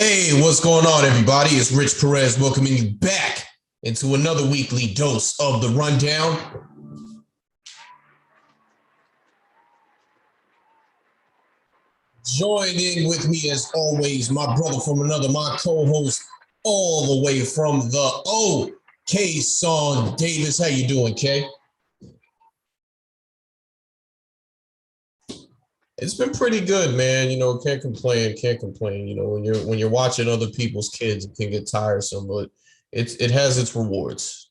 Hey, what's going on, everybody? It's Rich Perez welcoming you back into another weekly dose of the rundown. Joining with me, as always, my brother from another, my co-host, all the way from the Kayson Davis. How you doing, Kay? It's been pretty good, man. Can't complain. Can't complain. When you're watching other people's kids, it can get tiresome, but it has its rewards.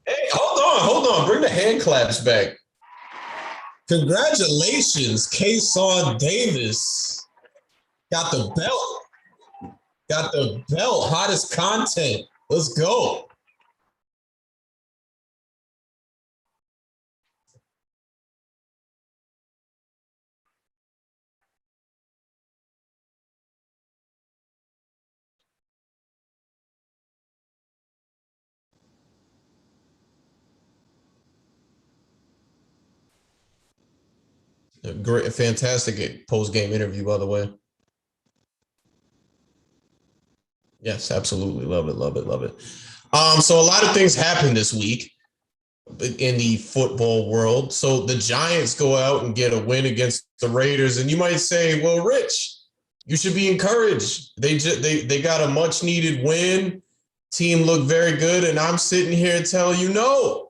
Hey, hold on. Bring the hand claps back. Congratulations, Kayson Davis. Got the belt. Got the belt. Hottest content. Let's go. A great, fantastic post game interview, by the way. Yes, absolutely. Love it. Love it. Love it. So a lot of things happened this week in the football world. So the Giants go out and get a win against the Raiders, and you might say, "Well, Rich, you should be encouraged. They got a much needed win. Team looked very good," and I'm sitting here telling you, no,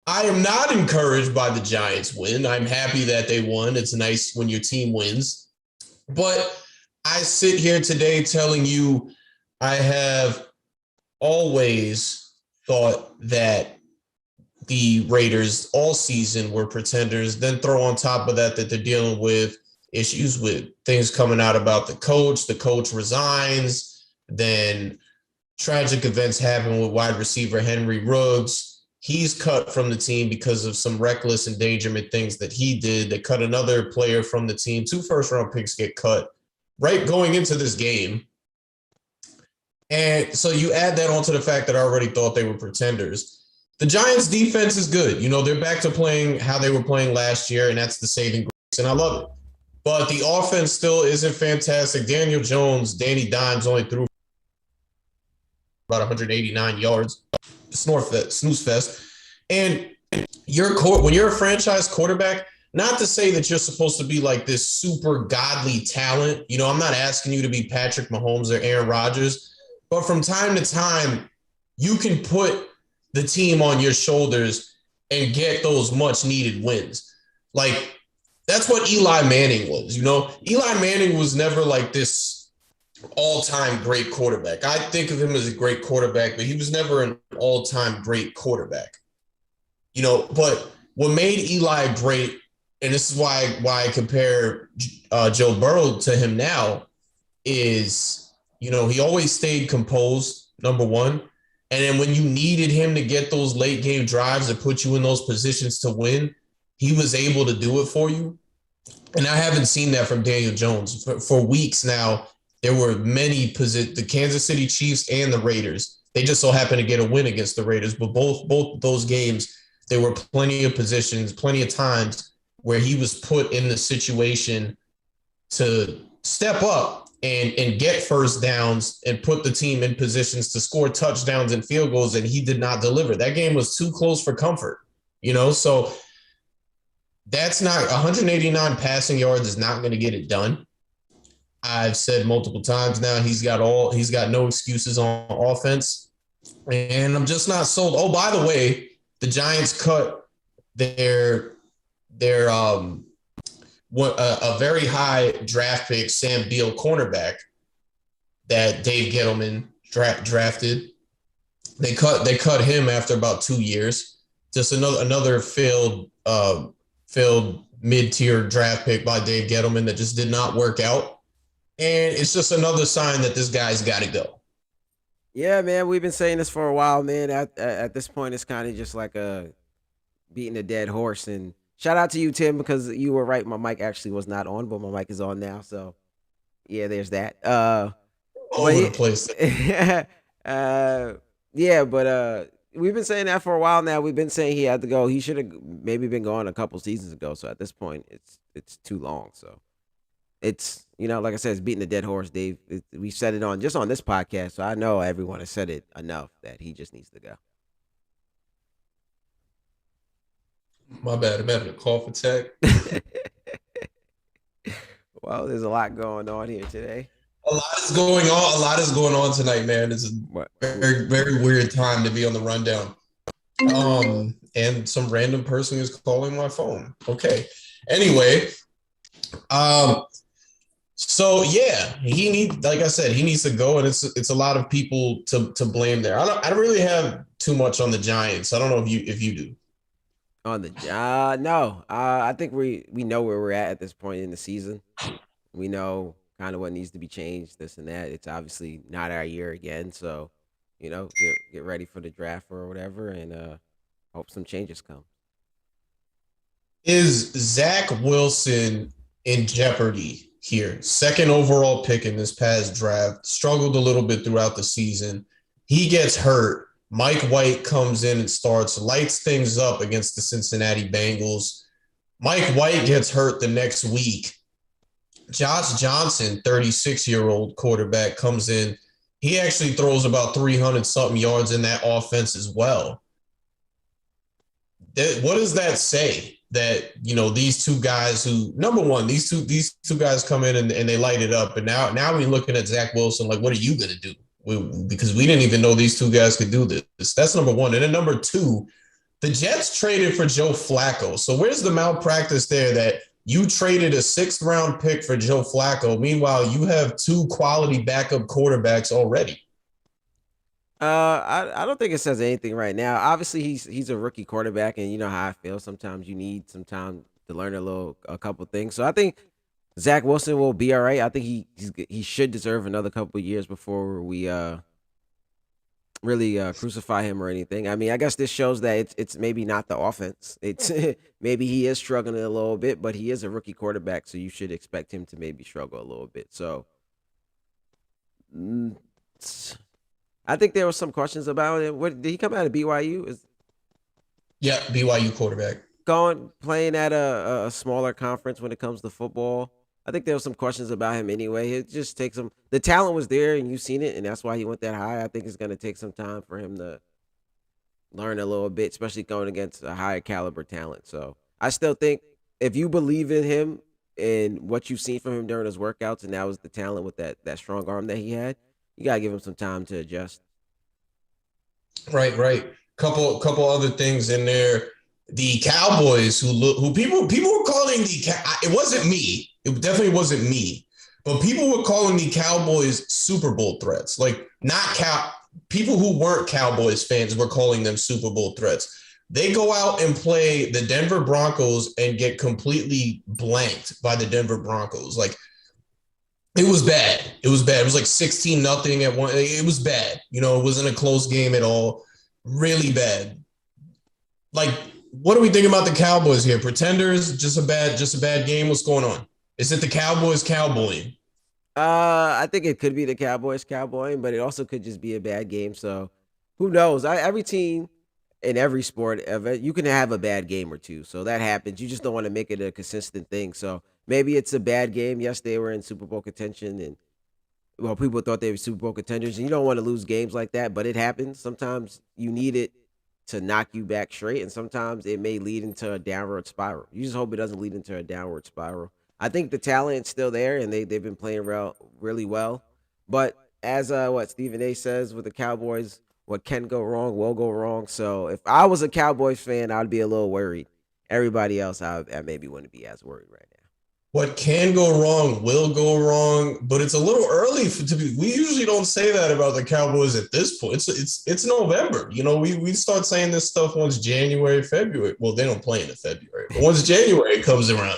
I am not encouraged by the Giants win. I'm happy that they won. It's nice when your team wins, but I sit here today telling you I have always thought that the Raiders all season were pretenders. Then throw on top of that they're dealing with issues with things coming out about the coach. The coach resigns. Then tragic events happen with wide receiver Henry Ruggs. He's cut from the team because of some reckless endangerment things that he did. They cut another player from the team. 2 first-round picks get cut right going into this game. And so you add that onto the fact that I already thought they were pretenders. The Giants defense is good. They're back to playing how they were playing last year, and that's the saving grace, and I love it. But the offense still isn't fantastic. Daniel Jones, Danny Dimes only threw about 189 yards. Snooze fest. And when you're a franchise quarterback, not to say that you're supposed to be like this super godly talent. I'm not asking you to be Patrick Mahomes or Aaron Rodgers. But from time to time, you can put the team on your shoulders and get those much needed wins. Like, that's what Eli Manning was. Eli Manning was never like this all-time great quarterback. I think of him as a great quarterback, but he was never an all-time great quarterback. But what made Eli great, and this is why I compare Joe Burrow to him now, is he always stayed composed, number one. And then when you needed him to get those late game drives that put you in those positions to win, he was able to do it for you. And I haven't seen that from Daniel Jones. For weeks now, there were many the Kansas City Chiefs and the Raiders. They just so happened to get a win against the Raiders. But both those games, there were plenty of positions, plenty of times where he was put in the situation to step up and get first downs and put the team in positions to score touchdowns and field goals, and he did not deliver. That game was too close for comfort, so that's not 189 passing yards is not going to get it done. I've said multiple times now he's got no excuses on offense, and I'm just not sold. Oh, by the way, the Giants cut their a very high draft pick, Sam Beal cornerback that Dave Gettleman drafted. They cut him after about 2 years. Just another failed mid-tier draft pick by Dave Gettleman that just did not work out. And it's just another sign that this guy's got to go. Yeah, man, we've been saying this for a while, man. At this point, it's kind of just like a beating a dead horse. And shout out to you, Tim, because you were right. My mic actually was not on, but my mic is on now. So yeah, there's that. All over the place. uh, yeah, but we've been saying that for a while now. We've been saying he had to go. He should have maybe been gone a couple seasons ago. So at this point, it's too long. So it's like I said, it's beating the dead horse, Dave. We said it on this podcast, so I know everyone has said it enough that he just needs to go. My bad. I'm having a cough attack. Well, there's a lot going on here today. A lot is going on. A lot is going on tonight, man. It's a very, very weird time to be on the rundown. And some random person is calling my phone. Okay. Anyway, so yeah, like I said, he needs to go, and it's a lot of people to blame there. I don't really have too much on the Giants. I don't know if you do. On the no, I think we know where we're at this point in the season. We know kind of what needs to be changed, this and that. It's obviously not our year again, so get ready for the draft or whatever, and hope some changes come. Is Zach Wilson in jeopardy here? Second overall pick in this past draft, struggled a little bit throughout the season. He gets hurt. Mike White comes in and starts, lights things up against the Cincinnati Bengals. Mike White gets hurt the next week. Josh Johnson, 36-year-old quarterback, comes in. He actually throws about 300-something yards in that offense as well. What does that say? That, these two guys who, number one, these two guys come in and they light it up. And now we're looking at Zach Wilson like, what are you going to do? Because we didn't even know these two guys could do this. That's number one. And then number two, the Jets traded for Joe Flacco. So where's the malpractice there that you traded a 6th-round pick for Joe Flacco? Meanwhile, you have 2 quality backup quarterbacks already. I don't think it says anything right now. Obviously, he's a rookie quarterback, and you know how I feel. Sometimes you need some time to learn a couple things. So I think Zach Wilson will be all right. I think he should deserve another couple of years before we really crucify him or anything. I mean, I guess this shows that it's maybe not the offense. It's maybe he is struggling a little bit, but he is a rookie quarterback, so you should expect him to maybe struggle a little bit. So I think there were some questions about it. What did he come out of BYU? Yeah, BYU quarterback. Playing at a smaller conference when it comes to football. I think there were some questions about him anyway. It just takes him. The talent was there, and you've seen it, and that's why he went that high. I think it's going to take some time for him to learn a little bit, especially going against a higher caliber talent. So I still think if you believe in him and what you've seen from him during his workouts, and that was the talent with that strong arm that he had, you got to give him some time to adjust. Right. Couple other things in there. The Cowboys, who people were calling it wasn't me. It definitely wasn't me, but people were calling the Cowboys Super Bowl threats. Like people who weren't Cowboys fans were calling them Super Bowl threats. They go out and play the Denver Broncos and get completely blanked by the Denver Broncos. Like, it was bad. It was like 16-0 at one. It was bad. It wasn't a close game at all. Really bad. Like, what do we think about the Cowboys here? Pretenders? Just a bad game? What's going on? Is it the Cowboys cowboying? I think it could be the Cowboys cowboying, but it also could just be a bad game. So who knows? Every team in every sport ever, you can have a bad game or two. So that happens. You just don't want to make it a consistent thing. So maybe it's a bad game. Yes, they were in Super Bowl contention, and people thought they were Super Bowl contenders. And you don't want to lose games like that, but it happens. Sometimes you need it to knock you back straight, and sometimes it may lead into a downward spiral. You just hope it doesn't lead into a downward spiral. I think the talent's still there, and they've been playing really well. But as what Stephen A says with the Cowboys, what can go wrong will go wrong. So if I was a Cowboys fan, I'd be a little worried. Everybody else, I maybe wouldn't be as worried right now. What can go wrong will go wrong, but it's a little early to be. We usually don't say that about the Cowboys at this point. It's November. We start saying this stuff once January, February. Well, they don't play in February, but once January comes around,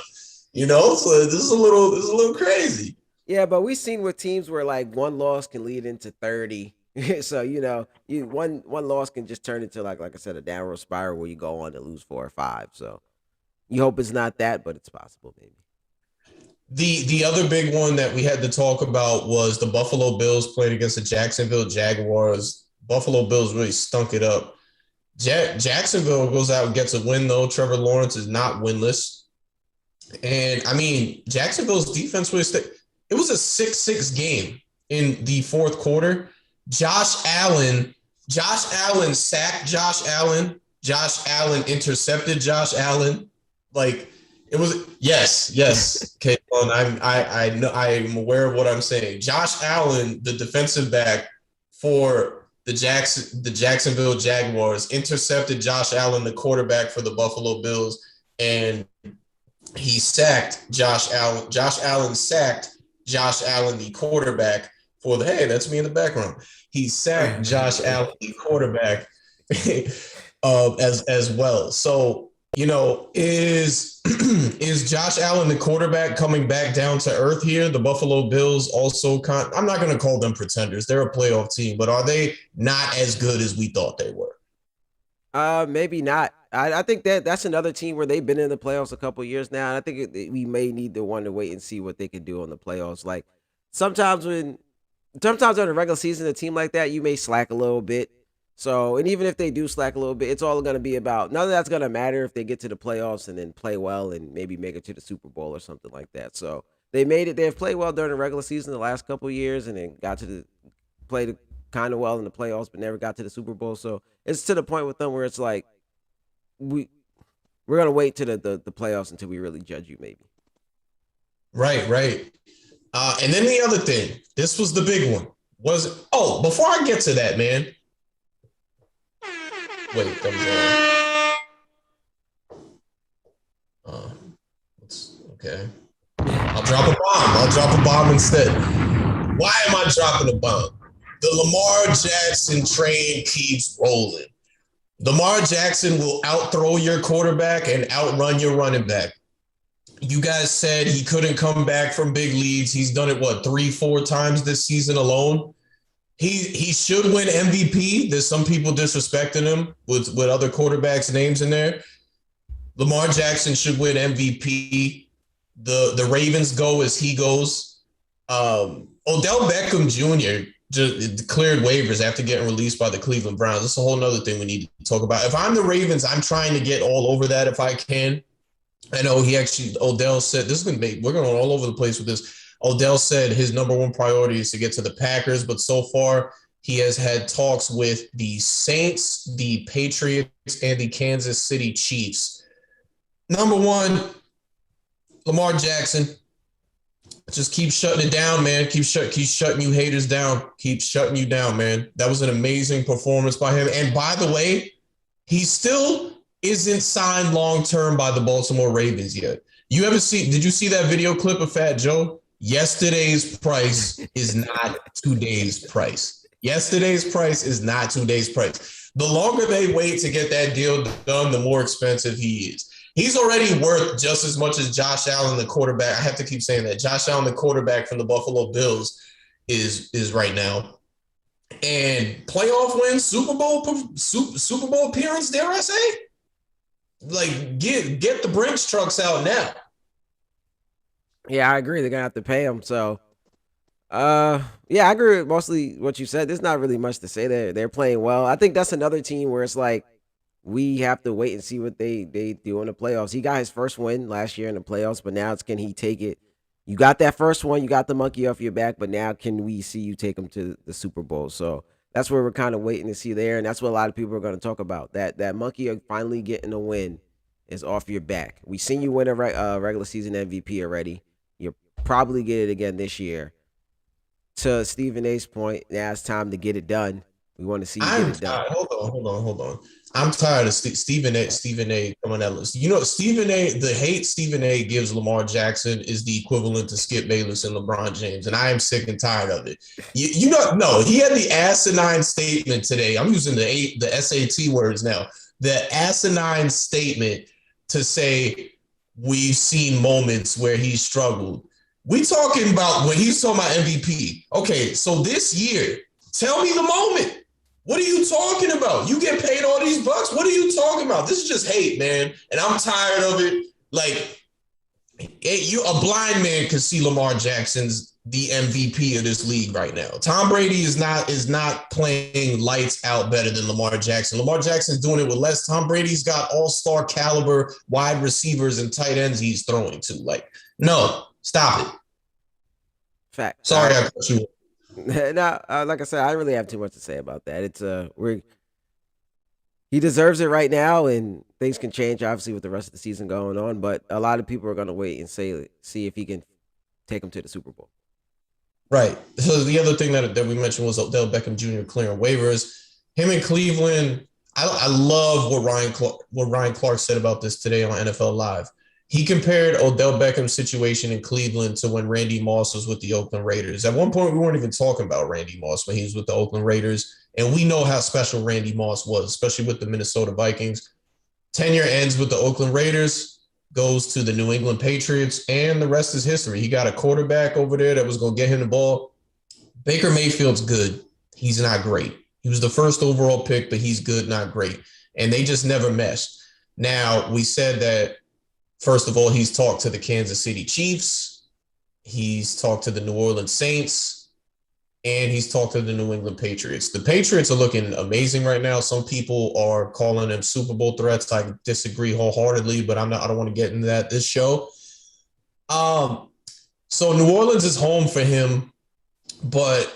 so this is a little crazy. Yeah, but we've seen with teams where like one loss can lead into 30. So one loss can just turn into like I said, a downward spiral where you go on to lose 4 or 5. So you hope it's not that, but it's possible maybe. The other big one that we had to talk about was the Buffalo Bills playing against the Jacksonville Jaguars. Buffalo Bills really stunk it up. Jacksonville goes out and gets a win, though. Trevor Lawrence is not winless. And I mean, Jacksonville's defense it was a 6-6 game in the fourth quarter. Josh Allen sacked Josh Allen. Josh Allen intercepted Josh Allen. Like it was yes. Kayson, I know I'm aware of what I'm saying. Josh Allen, the defensive back for the Jacksonville Jaguars, intercepted Josh Allen, the quarterback for the Buffalo Bills, and he sacked Josh Allen. Josh Allen sacked Josh Allen, the quarterback, for the hey, that's me in the background. He sacked Josh Allen, the quarterback, as well. So, is Josh Allen the quarterback coming back down to earth here? The Buffalo Bills also I'm not going to call them pretenders. They're a playoff team, but are they not as good as we thought they were? Maybe not. I think that's another team where they've been in the playoffs a couple years now. And I think we may need to want to wait and see what they can do on the playoffs. Like sometimes during the regular season, a team like that, you may slack a little bit. So, and even if they do slack a little bit, it's all going to be about, none of that's going to matter if they get to the playoffs and then play well and maybe make it to the Super Bowl or something like that. So they made it. They've played well during the regular season the last couple of years and then played kind of well in the playoffs, but never got to the Super Bowl. So it's to the point with them where it's like, we're going to wait to the playoffs until we really judge you maybe. Right. And then the other thing, this was the big one, before I get to that, man. Wait, okay. I'll drop a bomb instead. Why am I dropping a bomb? The Lamar Jackson train keeps rolling. Lamar Jackson will outthrow your quarterback and outrun your running back. You guys said he couldn't come back from big leads. He's done it, 3-4 times this season alone? He should win MVP. There's some people disrespecting him with other quarterbacks' names in there. Lamar Jackson should win MVP. The Ravens go as he goes. Odell Beckham Jr. just declared waivers after getting released by the Cleveland Browns. That's a whole nother thing we need to talk about. If I'm the Ravens, I'm trying to get all over that if I can. I know Odell said, we're going all over the place with this. Odell said his number one priority is to get to the Packers, but so far he has had talks with the Saints, the Patriots, and the Kansas City Chiefs. Number one, Lamar Jackson, just keep shutting it down, man. Keep shutting you haters down. Keep shutting you down, man. That was an amazing performance by him. And by the way, he still isn't signed long-term by the Baltimore Ravens yet. Did you see that video clip of Fat Joe? Yesterday's price is not today's price. Yesterday's price is not today's price. The longer they wait to get that deal done, the more expensive he is. He's already worth just as much as Josh Allen, the quarterback. I have to keep saying that. Josh Allen, the quarterback from the Buffalo Bills, is right now. And playoff win, Super Bowl appearance, dare I say? Like, get the Brinks trucks out now. Yeah, I agree. They're going to have to pay him. So, yeah, I agree with mostly what you said. There's not really much to say there. They're playing well. I think that's another team where it's like, we have to wait and see what they do in the playoffs. He got his first win last year in the playoffs, but now can he take it? You got that first one, you got the monkey off your back, but now can we see you take him to the Super Bowl? So that's where we're kind of waiting to see there, and that's what a lot of people are going to talk about. That monkey of finally getting a win is off your back. We seen you win a regular season MVP already. You'll probably get it again this year. To Stephen A's point, now it's time to get it done. We want to see you get it done. Hold on. I'm tired of Stephen A coming at us. The hate Stephen A gives Lamar Jackson is the equivalent to Skip Bayless and LeBron James, and I am sick and tired of it. He had the asinine statement today. I'm using the SAT words now. The asinine statement to say we've seen moments where he struggled. We talking about when he's talking about MVP. Okay, so this year, tell me the moment. What are you talking about? You get paid all these bucks? What are you talking about? This is just hate, man. And I'm tired of it. Like, a blind man can see Lamar Jackson's the MVP of this league right now. Tom Brady is not playing lights out better than Lamar Jackson. Lamar Jackson's doing it with less. Tom Brady's got all-star caliber wide receivers and tight ends he's throwing to. Like, no, stop it. Fact. Sorry, I cut you. No, like I said, I don't really have too much to say about that. It's he deserves it right now, and things can change obviously with the rest of the season going on. But a lot of people are going to wait and see if he can take them to the Super Bowl. Right. So the other thing that we mentioned was Odell Beckham Jr. clearing waivers. Him in Cleveland. I love what Ryan Clark said about this today on NFL Live. He compared Odell Beckham's situation in Cleveland to when Randy Moss was with the Oakland Raiders. At one point, we weren't even talking about Randy Moss when he was with the Oakland Raiders. And we know how special Randy Moss was, especially with the Minnesota Vikings. Tenure ends with the Oakland Raiders, goes to the New England Patriots, and the rest is history. He got a quarterback over there that was going to get him the ball. Baker Mayfield's good. He's not great. He was the first overall pick, but he's good, not great. And they just never meshed. Now, we said that, first of all, he's talked to the Kansas City Chiefs. He's talked to the New Orleans Saints. And he's talked to the New England Patriots. The Patriots are looking amazing right now. Some people are calling them Super Bowl threats. I disagree wholeheartedly, but I don't want to get into that this show. So New Orleans is home for him, but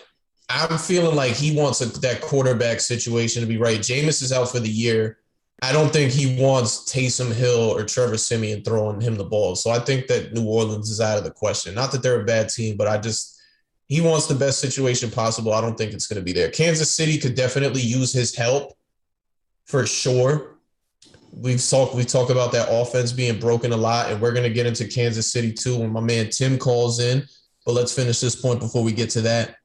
I'm feeling like he wants that quarterback situation to be right. Jameis is out for the year. I don't think he wants Taysom Hill or Trevor Siemian throwing him the ball. So I think that New Orleans is out of the question. Not that they're a bad team, but he wants the best situation possible. I don't think it's going to be there. Kansas City could definitely use his help for sure. We talk about that offense being broken a lot, and we're going to get into Kansas City too when my man Tim calls in. But let's finish this point before we get to that.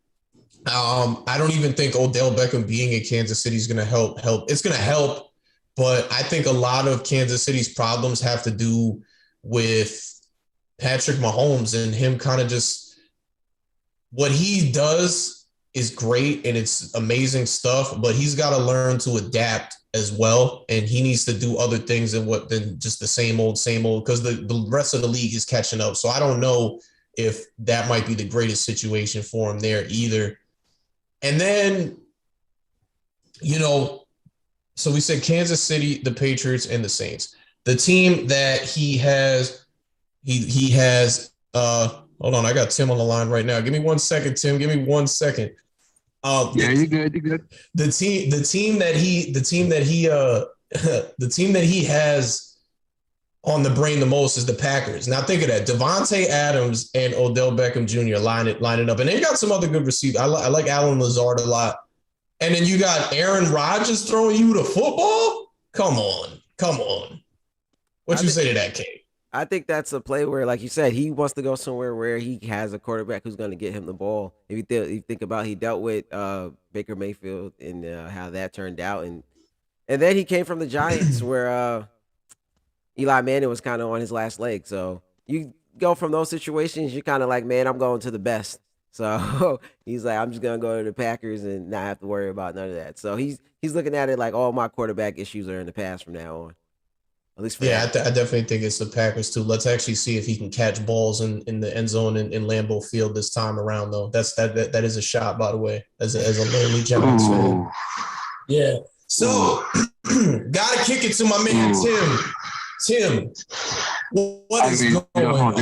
I don't even think Odell Beckham being in Kansas City is going to help. It's going to help, but I think a lot of Kansas City's problems have to do with Patrick Mahomes and him kind of just – what he does is great and it's amazing stuff, but he's got to learn to adapt as well. And he needs to do other things than just the same old, because the rest of the league is catching up. So I don't know if that might be the greatest situation for him there either. And then, so we said Kansas City, the Patriots, and the Saints. The team that he has, hold on, I got Tim on the line right now. Give me 1 second, Tim. Give me 1 second. Yeah, you're good. You're good. The team that he has on the brain the most is the Packers. Now think of that: Devontae Adams and Odell Beckham Jr. lining up, and they got some other good receivers. I like Alan Lazard a lot, and then you got Aaron Rodgers throwing you the football. Come on. What you say to that, Kate? I think that's a play where, like you said, he wants to go somewhere where he has a quarterback who's going to get him the ball. If you think about, he dealt with Baker Mayfield and how that turned out, and then he came from the Giants where Eli Manning was kind of on his last leg. So you go from those situations, you're kind of like, man, I'm going to the best. So he's like, I'm just going to go to the Packers and not have to worry about none of that. So he's looking at it like all my quarterback issues are in the past from now on. At least I definitely think it's the Packers too. Let's actually see if he can catch balls in the end zone in Lambeau Field this time around, though. That is a shot, by the way, as a lonely Giants fan. Yeah. So, gotta kick it to my man Tim. Tim, what is going on?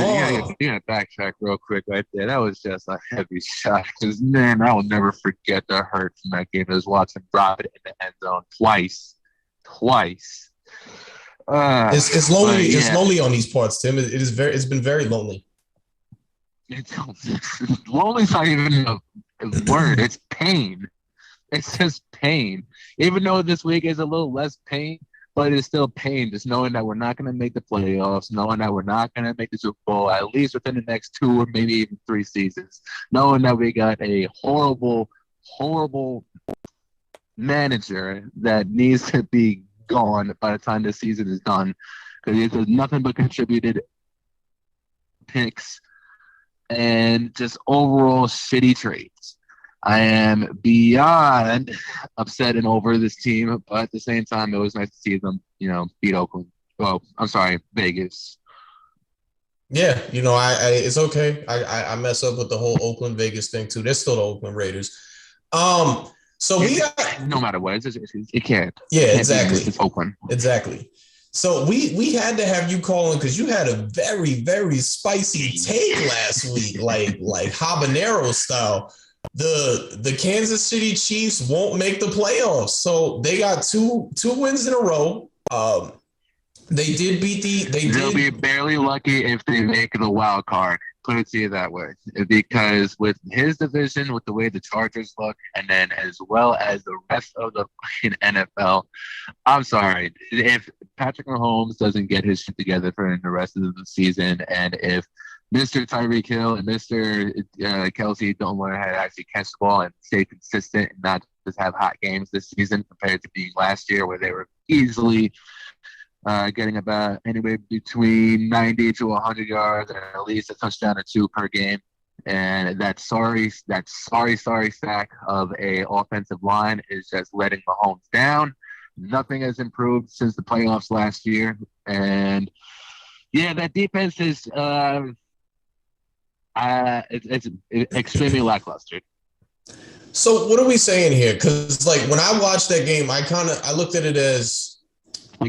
You gotta backtrack real quick right there. That was just a heavy shot. Because, man, I will never forget the hurt from that game. I was watching Robert in the end zone twice. It's lonely. Yeah. It's lonely on these parts, Tim. It's been very lonely. Lonely's not even a word. It's pain. It's just pain. Even though this week is a little less pain, but it's still pain. Just knowing that we're not going to make the playoffs, knowing that we're not going to make the Super Bowl at least within the next 2 or maybe even 3 seasons, knowing that we got a horrible manager that needs to be gone by the time the season is done, because it does nothing but contributed picks and just overall shitty trades. I am beyond upset and over this team, but at the same time, it was nice to see them, beat Oakland. Well, I'm sorry, Vegas. Yeah, it's okay. I mess up with the whole Oakland Vegas thing too. They're still the Oakland Raiders. So we got no matter what, it can't. yeah, It can't exactly, be it's Oakland. exactly. So we had to have you calling because you had a very very spicy take last week, like habanero style. The Kansas City Chiefs won't make the playoffs, so they got two wins in a row. They did beat They'll be barely lucky if they make the wild card. Put it to you that way, because with his division, with the way the Chargers look, and then as well as the rest of the NFL, I'm sorry if Patrick Mahomes doesn't get his shit together for the rest of the season, and if Mr. Tyreek Hill and Mr. Kelsey don't learn how to actually catch the ball and stay consistent and not just have hot games this season compared to being last year where they were easily getting about anywhere between 90 to 100 yards and at least a touchdown or two per game. And that sorry sack of a offensive line is just letting Mahomes down. Nothing has improved since the playoffs last year. And yeah, that defense is it's extremely lackluster. So what are we saying here? Because like when I watched that game, I looked at it as I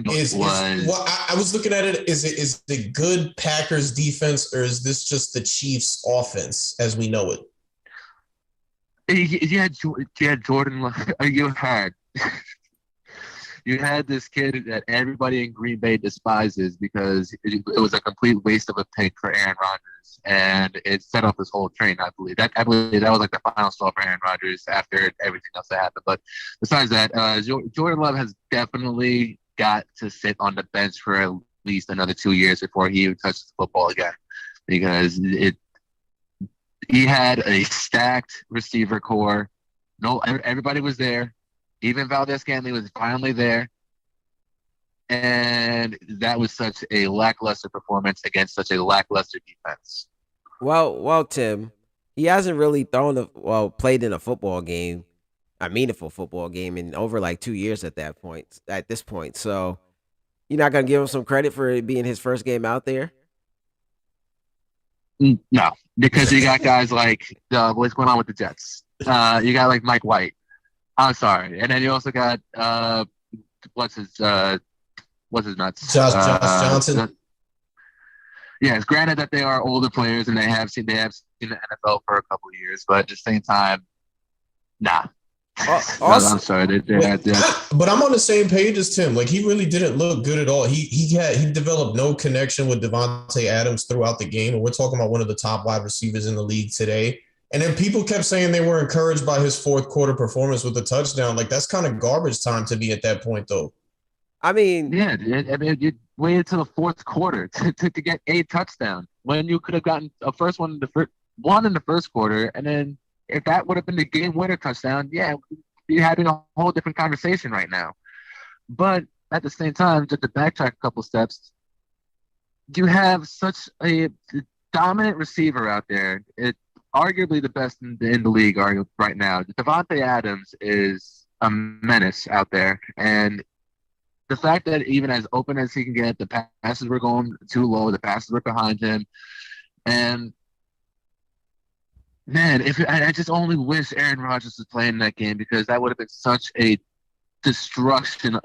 was looking at it. Is the good Packers defense, or is this just the Chiefs offense as we know it? You had Jordan. You had this kid that everybody in Green Bay despises because it was a complete waste of a pick for Aaron Rodgers, and it set off this whole train. I believe that was like the final straw for Aaron Rodgers after everything else that happened. But besides that, Jordan Love has definitely got to sit on the bench for at least another 2 years before he even touches the football again, because he had a stacked receiver core. No, everybody was there. Even Valdez-Scantling was finally there. And that was such a lackluster performance against such a lackluster defense. Well, Tim, he hasn't really played in a football game, a meaningful football game in over like 2 years at this point. So you're not going to give him some credit for it being his first game out there? No, because you got guys like, what's going on with the Jets? You got like Mike White. I'm sorry. And then you also got what's his nuts? Josh Johnson. Yes, granted that they are older players and they have seen the NFL for a couple of years, but at the same time, nah. I'm sorry. But I'm on the same page as Tim. Like he really didn't look good at all. He developed no connection with Devontae Adams throughout the game, and we're talking about one of the top wide receivers in the league today. And then people kept saying they were encouraged by his fourth quarter performance with the touchdown. Like that's kind of garbage time to be at that point, though. I mean, yeah, you waited till the fourth quarter to get a touchdown when you could have gotten a first one in the first quarter, and then if that would have been the game winner touchdown, yeah, you're having a whole different conversation right now. But at the same time, just to backtrack a couple steps, you have such a dominant receiver out there. Arguably the best in the league right now. Devontae Adams is a menace out there. And the fact that even as open as he can get, the passes were going too low, the passes were behind him. And, man, I just only wish Aaron Rodgers was playing that game because that would have been such a destruction.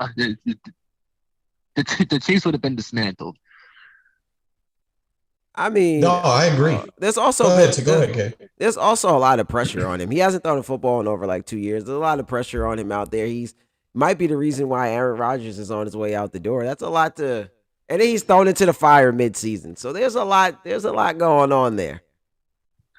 The Chiefs would have been dismantled. I mean, no, I agree. There's also go ahead, Kay. There's also a lot of pressure on him. He hasn't thrown a football in over like 2 years. There's a lot of pressure on him out there. Might be the reason why Aaron Rodgers is on his way out the door. That's a lot and then he's thrown into the fire midseason. So there's a lot going on there.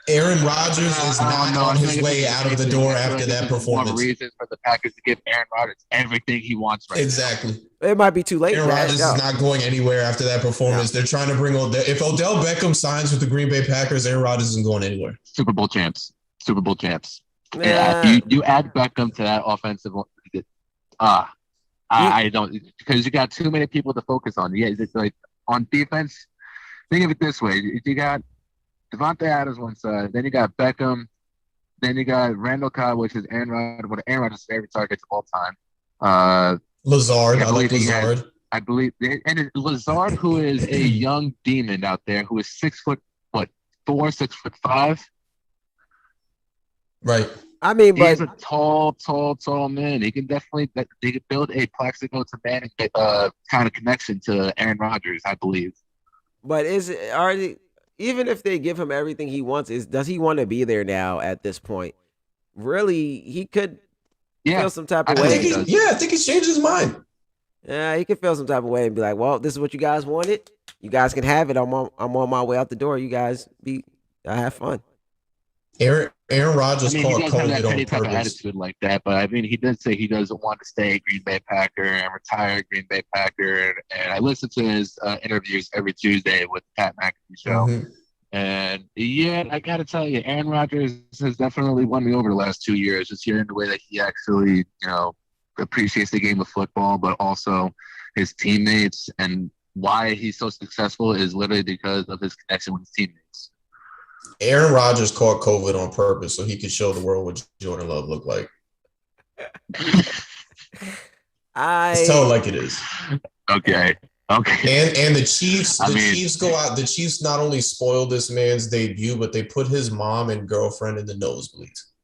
Aaron Rodgers is not on his way out of the door after that performance. One reason for the Packers to give Aaron Rodgers everything he wants right exactly. now. It might be too late. Aaron Rodgers is not going anywhere after that performance. No. They're trying to bring if Odell Beckham signs with the Green Bay Packers, Aaron Rodgers isn't going anywhere. Super Bowl champs. Yeah, you add Beckham to that offensive. I don't, because you got too many people to focus on. Yeah, it's like on defense. Think of it this way: you got Devontae Adams one side, then you got Beckham, then you got Randall Cobb, which is Aaron Rodgers' favorite targets of all time. Lazard, I like Lazard. I believe, and it's Lazard, who is a young demon out there, who is 6'4", 6'5". Right. I mean, He's but a tall man. He can definitely they could build a Plaxico to man kind of connection to Aaron Rodgers, I believe. is it even if they give him everything he wants, does he want to be there now at this point? Really, he could Yeah, feel some type I of think way. he does. I think he's changed his mind. Yeah, he could feel some type of way and be like, "Well, this is what you guys wanted. You guys can have it. I'm on my way out the door. You guys have fun." Aaron I Rodgers mean, he caught does have that COVID on petty type of purpose. attitude like that, but I mean, he did say he doesn't want to stay a Green Bay Packer and retire a Green Bay Packer. And I listen to his interviews every Tuesday with the Pat McAfee show. Mm-hmm. And yeah, I got to tell you, Aaron Rodgers has definitely won me over the last 2 years. Just hearing the way that he actually, appreciates the game of football, but also his teammates, and why he's so successful is literally because of his connection with his teammates. Aaron Rodgers caught COVID on purpose so he could show the world what Jordan Love looked like. Just tell it like it is. Okay. And the Chiefs, Chiefs go out. The Chiefs not only spoiled this man's debut, but they put his mom and girlfriend in the nosebleeds.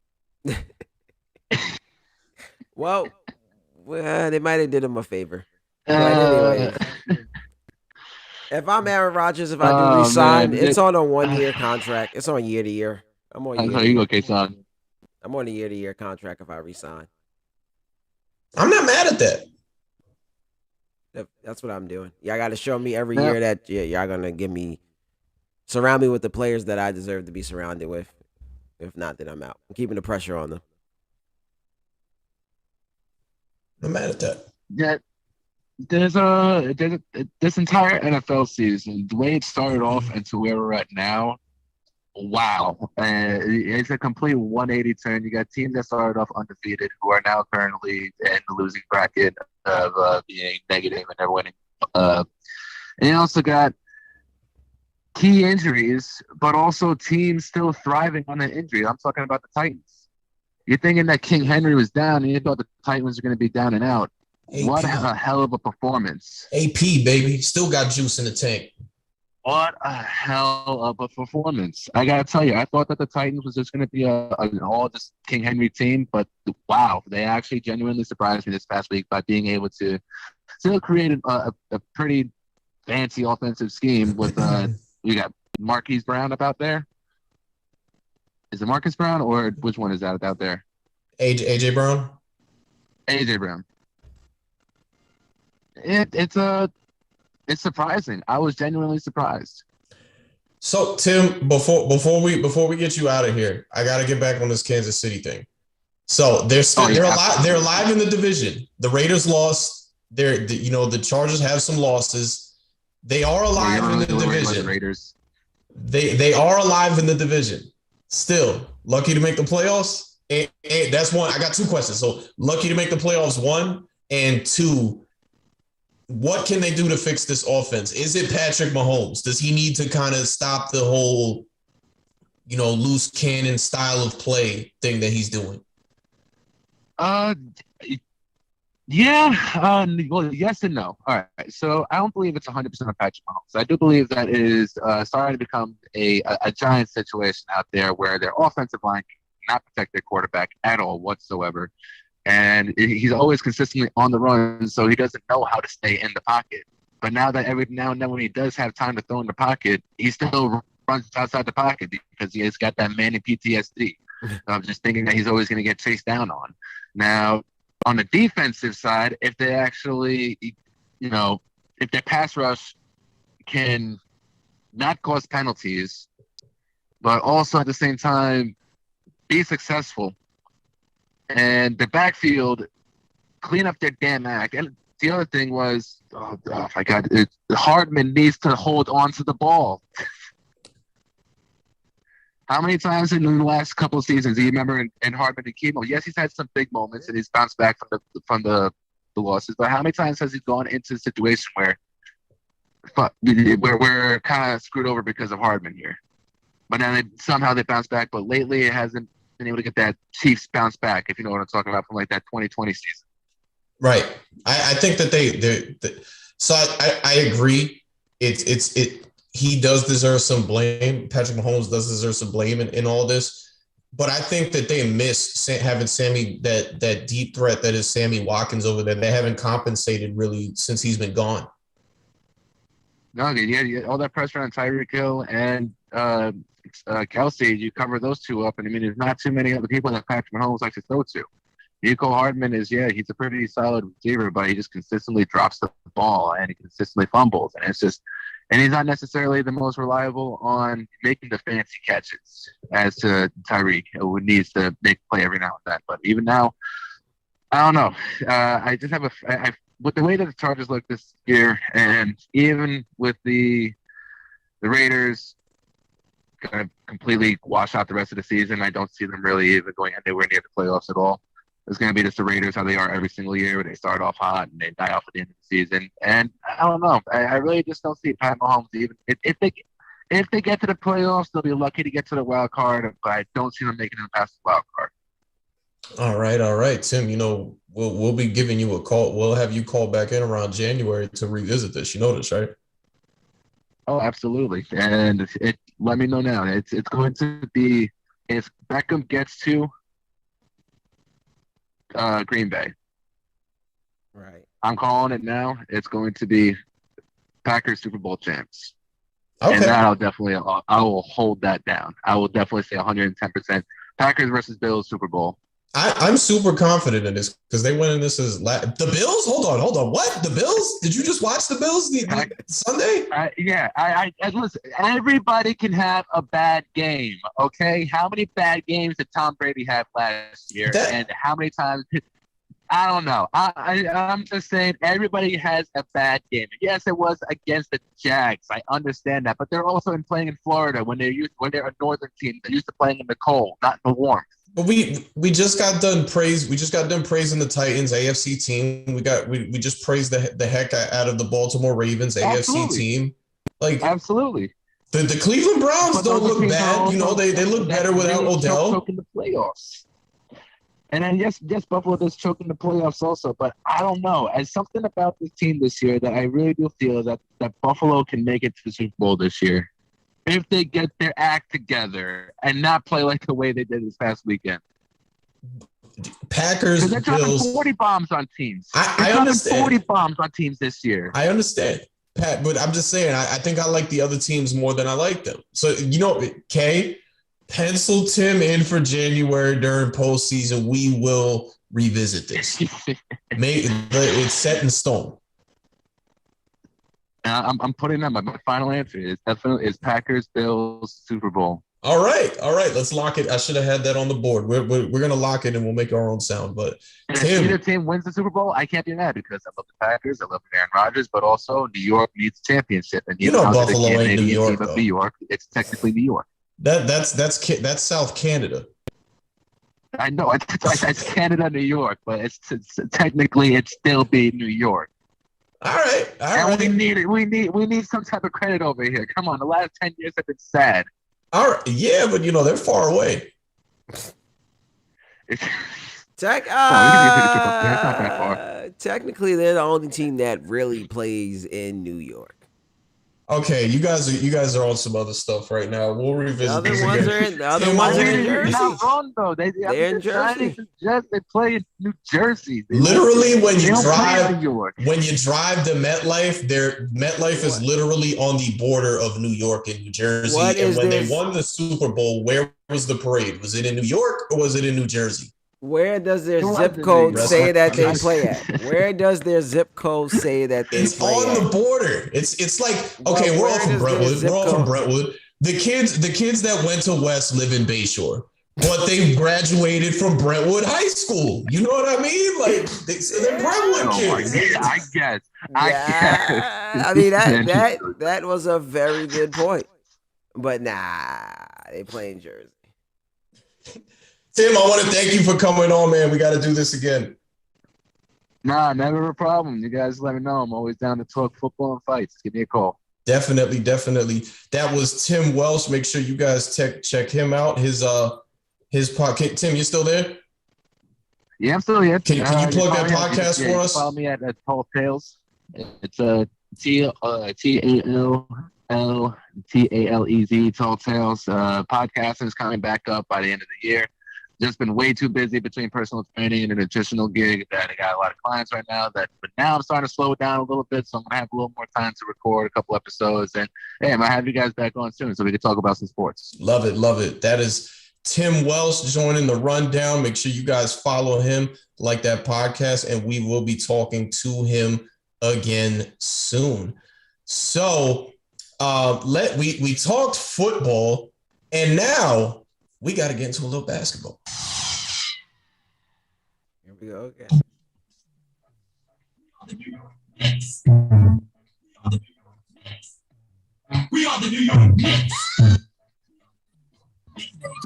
Well, they might have did him a favor. But anyway, if I'm Aaron Rodgers, if I do resign, it's on a 1-year contract. It's on year to year. I'm on year. You go, Kayson. I'm on a year-to-year contract if I resign. I'm not mad at that. That's what I'm doing. Y'all got to show me every year that y'all gonna surround me with the players that I deserve to be surrounded with. If not, then I'm out. I'm keeping the pressure on them. I'm mad at that. Yeah, there's this entire NFL season, the way it started off and to where we're at now. Wow, it's a complete 180 turn. You got teams that started off undefeated who are now currently in the losing bracket of being negative and they're winning. And you also got key injuries, but also teams still thriving on the injury. I'm talking about the Titans. You're thinking that King Henry was down, and you thought the Titans were going to be down and out. AP. What a hell of a performance. AP, baby. Still got juice in the tank. What a hell of a performance. I got to tell you, I thought that the Titans was just going to be an all just King Henry team, but wow, they actually genuinely surprised me this past week by being able to still create a pretty fancy offensive scheme with we got Marquise Brown about there. Is it Marcus Brown or which one is that out there? AJ Brown? AJ Brown. It's surprising. I was genuinely surprised. So Tim, before we get you out of here, I got to get back on this Kansas City thing. So they're alive. They're alive in the division. The Raiders lost. The Chargers have some losses. They are alive in the division. Raiders. They are alive in the division. Still lucky to make the playoffs. And that's one. I got two questions. So lucky to make the playoffs, 1, and 2. What can they do to fix this offense? Is it Patrick Mahomes? Does he need to kind of stop the whole, loose cannon style of play thing that he's doing? Yeah. Well, yes and no. All right. So I don't believe it's 100% of Patrick Mahomes. I do believe that it is starting to become a giant situation out there where their offensive line cannot protect their quarterback at all whatsoever. And he's always consistently on the run, so he doesn't know how to stay in the pocket. But now that every now and then when he does have time to throw in the pocket, he still runs outside the pocket because he has got that Manning PTSD. I'm just thinking that he's always going to get chased down on. Now, on the defensive side, if they actually, if their pass rush can not cause penalties, but also at the same time be successful, and the backfield clean up their damn act. And the other thing was, oh my God, Hardman needs to hold on to the ball. How many times in the last couple of seasons do you remember in Hardman and Chemo? Yes, he's had some big moments and he's bounced back from the losses. But how many times has he gone into a situation where we're kind of screwed over because of Hardman here? But then somehow they bounce back. But lately it hasn't been able to get that Chiefs bounce back, if you know what I'm talking about, from like that 2020 season. Right. I think that So I agree. He does deserve some blame. Patrick Mahomes does deserve some blame in all this. But I think that they miss having Sammy, that deep threat that is Sammy Watkins over there. They haven't compensated really since he's been gone. No, yeah, all that pressure on Tyreek Hill and Kelsey, you cover those two up, and I mean, there's not too many other people that Patrick Mahomes likes to throw to. Nico Hardman he's a pretty solid receiver, but he just consistently drops the ball and he consistently fumbles, and he's not necessarily the most reliable on making the fancy catches as to Tyreek, who needs to make a play every now and then. But even now, I don't know. I just have with the way that the Chargers look this year, and even with the Raiders going to completely wash out the rest of the season, I don't see them really even going anywhere near the playoffs at all. It's going to be just the Raiders, how they are every single year, where they start off hot and they die off at the end of the season. And I don't know. I really just don't see Pat Mahomes even. If they get to the playoffs, they'll be lucky to get to the wild card, but I don't see them making it past the wild card. All right, Tim. We'll be giving you a call. We'll have you call back in around January to revisit this. You know this, right? Oh, absolutely. And let me know now. It's going to be if Beckham gets to Green Bay. Right. I'm calling it now. It's going to be Packers Super Bowl champs. Okay. And that I will hold that down. I will definitely say 110%. Packers versus Bills Super Bowl. I'm super confident in this because they went in this as the Bills. Hold on. What? The Bills? Did you just watch the Bills Sunday? Yeah. I listen. Everybody can have a bad game. Okay. How many bad games did Tom Brady have last year? And how many times? I don't know. I'm just saying everybody has a bad game. Yes, it was against the Jags. I understand that, but they're also playing in Florida when they're a northern team. They're used to playing in the cold, not in the warmth. But we just got done praising the Titans AFC team. We just praised the heck out of the Baltimore Ravens AFC team. Like absolutely. The Cleveland Browns don't look bad. They look better without Odell. Choking the playoffs. And then yes, Buffalo does choke in the playoffs also. But I don't know. As something about this team this year that I really do feel that Buffalo can make it to the Super Bowl this year. If they get their act together and not play like the way they did this past weekend. Packers, they're dropping 40 bombs on teams. I understand. 40 bombs on teams this year. I understand, Pat, but I'm just saying, I think I like the other teams more than I like them. So, Kay, pencil Tim in for January during postseason. We will revisit this. It's set in stone. I'm putting on my final answer is Packers Bills Super Bowl. All right. Let's lock it. I should have had that on the board. We're gonna lock it and we'll make our own sound. But if either team wins the Super Bowl, I can't be mad because I love the Packers, I love Aaron Rodgers, but also New York needs a championship. And Buffalo ain't New York. Of New York, it's technically New York. That's South Canada. I know it's Canada, New York, but it's technically it's still be New York. All right. We need some type of credit over here. Come on, the last 10 years have been sad. All right, yeah, but they're far away. Technically, they're the only team that really plays in New York. Okay, you guys are on some other stuff right now. We'll revisit this again. The other ones are in Jersey. Not wrong though. They're in Jersey. They play in New Jersey. Literally, when you drive to MetLife, MetLife is literally on the border of New York and New Jersey. And when they won the Super Bowl, where was the parade? Was it in New York or was it in New Jersey? Where does their zip code say that they play at? Where does their zip code say that they play at? It's on the border. It's like, okay, we're all from Brentwood. The kids that went to West live in Bayshore, but they graduated from Brentwood High School. You know what I mean? Like they're Brentwood kids. I guess. I mean that was a very good point. But they play in Jersey. Tim, I want to thank you for coming on, man. We got to do this again. Nah, never a problem. You guys let me know. I'm always down to talk football and fights. Give me a call. Definitely. That was Tim Welsh. Make sure you guys check him out. His podcast. Tim, you still there? Yeah, I'm still here. Can you plug that podcast for us? Follow me at Tall Tales. It's TALLTALEZ, Tall Tales. Podcast is coming back up by the end of the year. Just been way too busy between personal training and a nutritional gig that I got a lot of clients right now. But now I'm starting to slow it down a little bit, so I'm gonna have a little more time to record a couple episodes. And hey, I might have you guys back on soon so we can talk about some sports. Love it, love it. That is Tim Welsh joining the rundown. Make sure you guys follow him, like that podcast, and we will be talking to him again soon. So we talked football, and now we got to get into a little basketball. Here we go. Okay. We are the New York Knicks.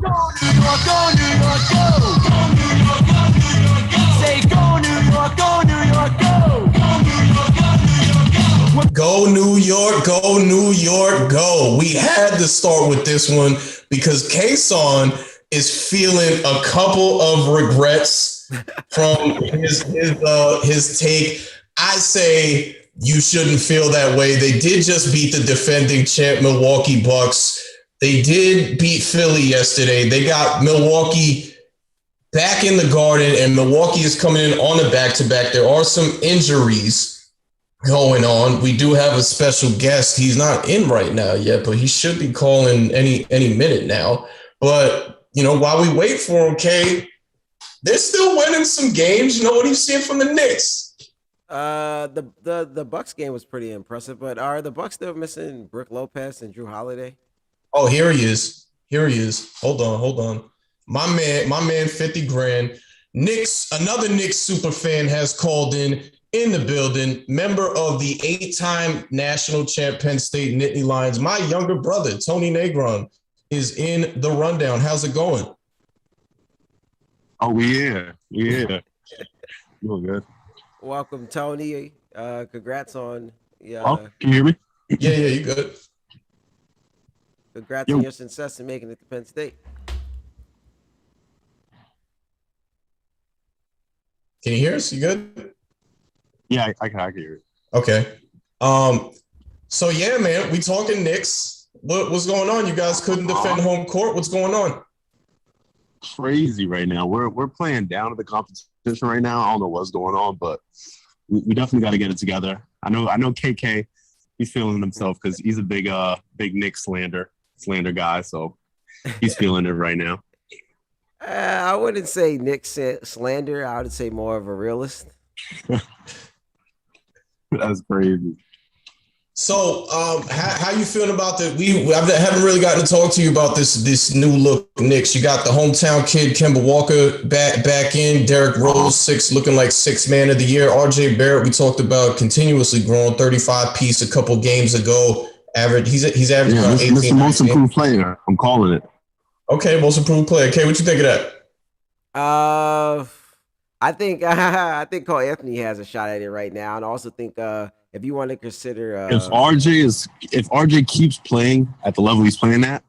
Go New York, go New York, go! Go New York, go New York, go! Say go New York, go New York, go! Go New York, go New York, go! Go New York, go New York, go. We had to start with this one because Kayson is feeling a couple of regrets from his take. I say you shouldn't feel that way. They did just beat the defending champ Milwaukee Bucks. They did beat Philly yesterday. They got Milwaukee back in the Garden, and Milwaukee is coming in on a back-to-back. There are some injuries going on. We do have a special guest. He's not in right now yet, but he should be calling any minute now. But, you know, while we wait for him, Kay, they're still winning some games. You know what he's seeing from the Knicks? The Bucks game was pretty impressive, but are the Bucks still missing Brook Lopez and Drew Holiday? Oh, here he is. Hold on. My man, 50 grand. Another Knicks super fan has called in the building, member of the 8-time national champ Penn State Nittany Lions. My younger brother, Tony Negron, is in the rundown. How's it going? Oh, yeah. Doing good. Welcome, Tony. Congrats on can you hear me? Yeah, you good. Congrats on your success in making it to Penn State. Can you hear us? You good? Yeah, I can hear you. Okay. So yeah, man, we talking Knicks. What's going on? You guys couldn't defend home court. What's going on? Crazy right now. We're playing down to the competition right now. I don't know what's going on, but we definitely got to get it together. I know KK, he's feeling himself because he's a big Knicks slander guy, so he's feeling it right now. I wouldn't say Knicks slander. I would say more of a realist. That's crazy. So, how you feeling about that? I haven't really gotten to talk to you about this new look Knicks. You got the hometown kid Kemba Walker back in. Derrick Rose looking like sixth man of the year. RJ Barrett we talked about continuously growing 35 piece a couple games ago. He's averaging about 18. This the most improved player. I'm calling it. Okay, most improved player. Okay, what you think of that? I think Cole Anthony has a shot at it right now, and I also think if you want to consider if RJ keeps playing at the level he's playing at,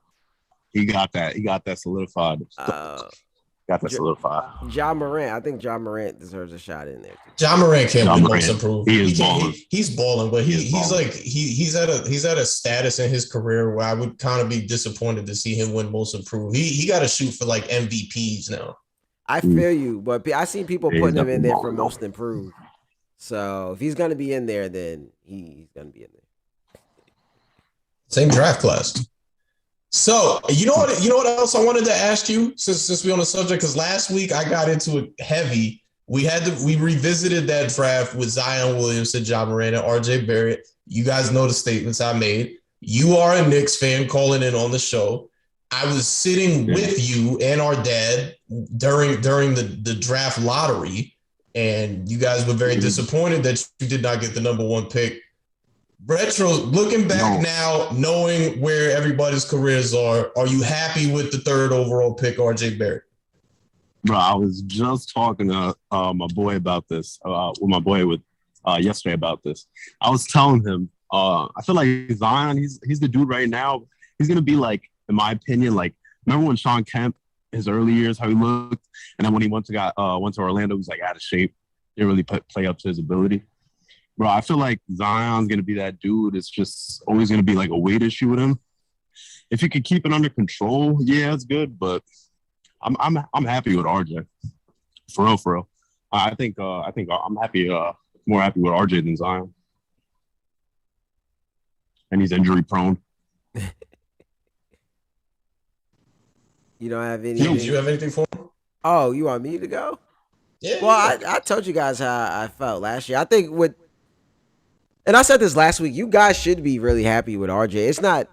he got that solidified. Ja Morant, I think Ja Morant deserves a shot in there. Ja Morant can't be most improved. He is balling. He's balling, but he's at a status in his career where I would kind of be disappointed to see him win most improved. He got to shoot for like MVPs now. I feel you, but I seen people putting him in there for most improved. So if he's gonna be in there, then he's gonna be in there. Same draft class. So you know what else I wanted to ask you since we're on the subject, because last week I got into it heavy. We revisited that draft with Zion Williamson, Ja Morant, and RJ Barrett. You guys know the statements I made. You are a Knicks fan calling in on the show. I was sitting with you and our dad during the draft lottery, and you guys were very disappointed that you did not get the number one pick. Looking back now, knowing where everybody's careers are you happy with the third overall pick, RJ Barrett? Bro, I was just talking to my boy about this, yesterday about this. I was telling him, I feel like Zion, he's the dude right now. He's going to be like, in my opinion, like, remember when Sean Kemp, his early years, how he looked? And then when he went to Orlando, he was like out of shape. Didn't really play up to his ability. Bro, I feel like Zion's gonna be that dude. It's just always gonna be like a weight issue with him. If he could keep it under control, yeah, it's good. But I'm happy with RJ. For real, for real. I think I'm happy, more happy with RJ than Zion. And he's injury prone. You don't have anything? Do you have anything for him? Oh, you want me to go? Yeah. Well, I told you guys how I felt last year. I think and I said this last week, you guys should be really happy with RJ. It's not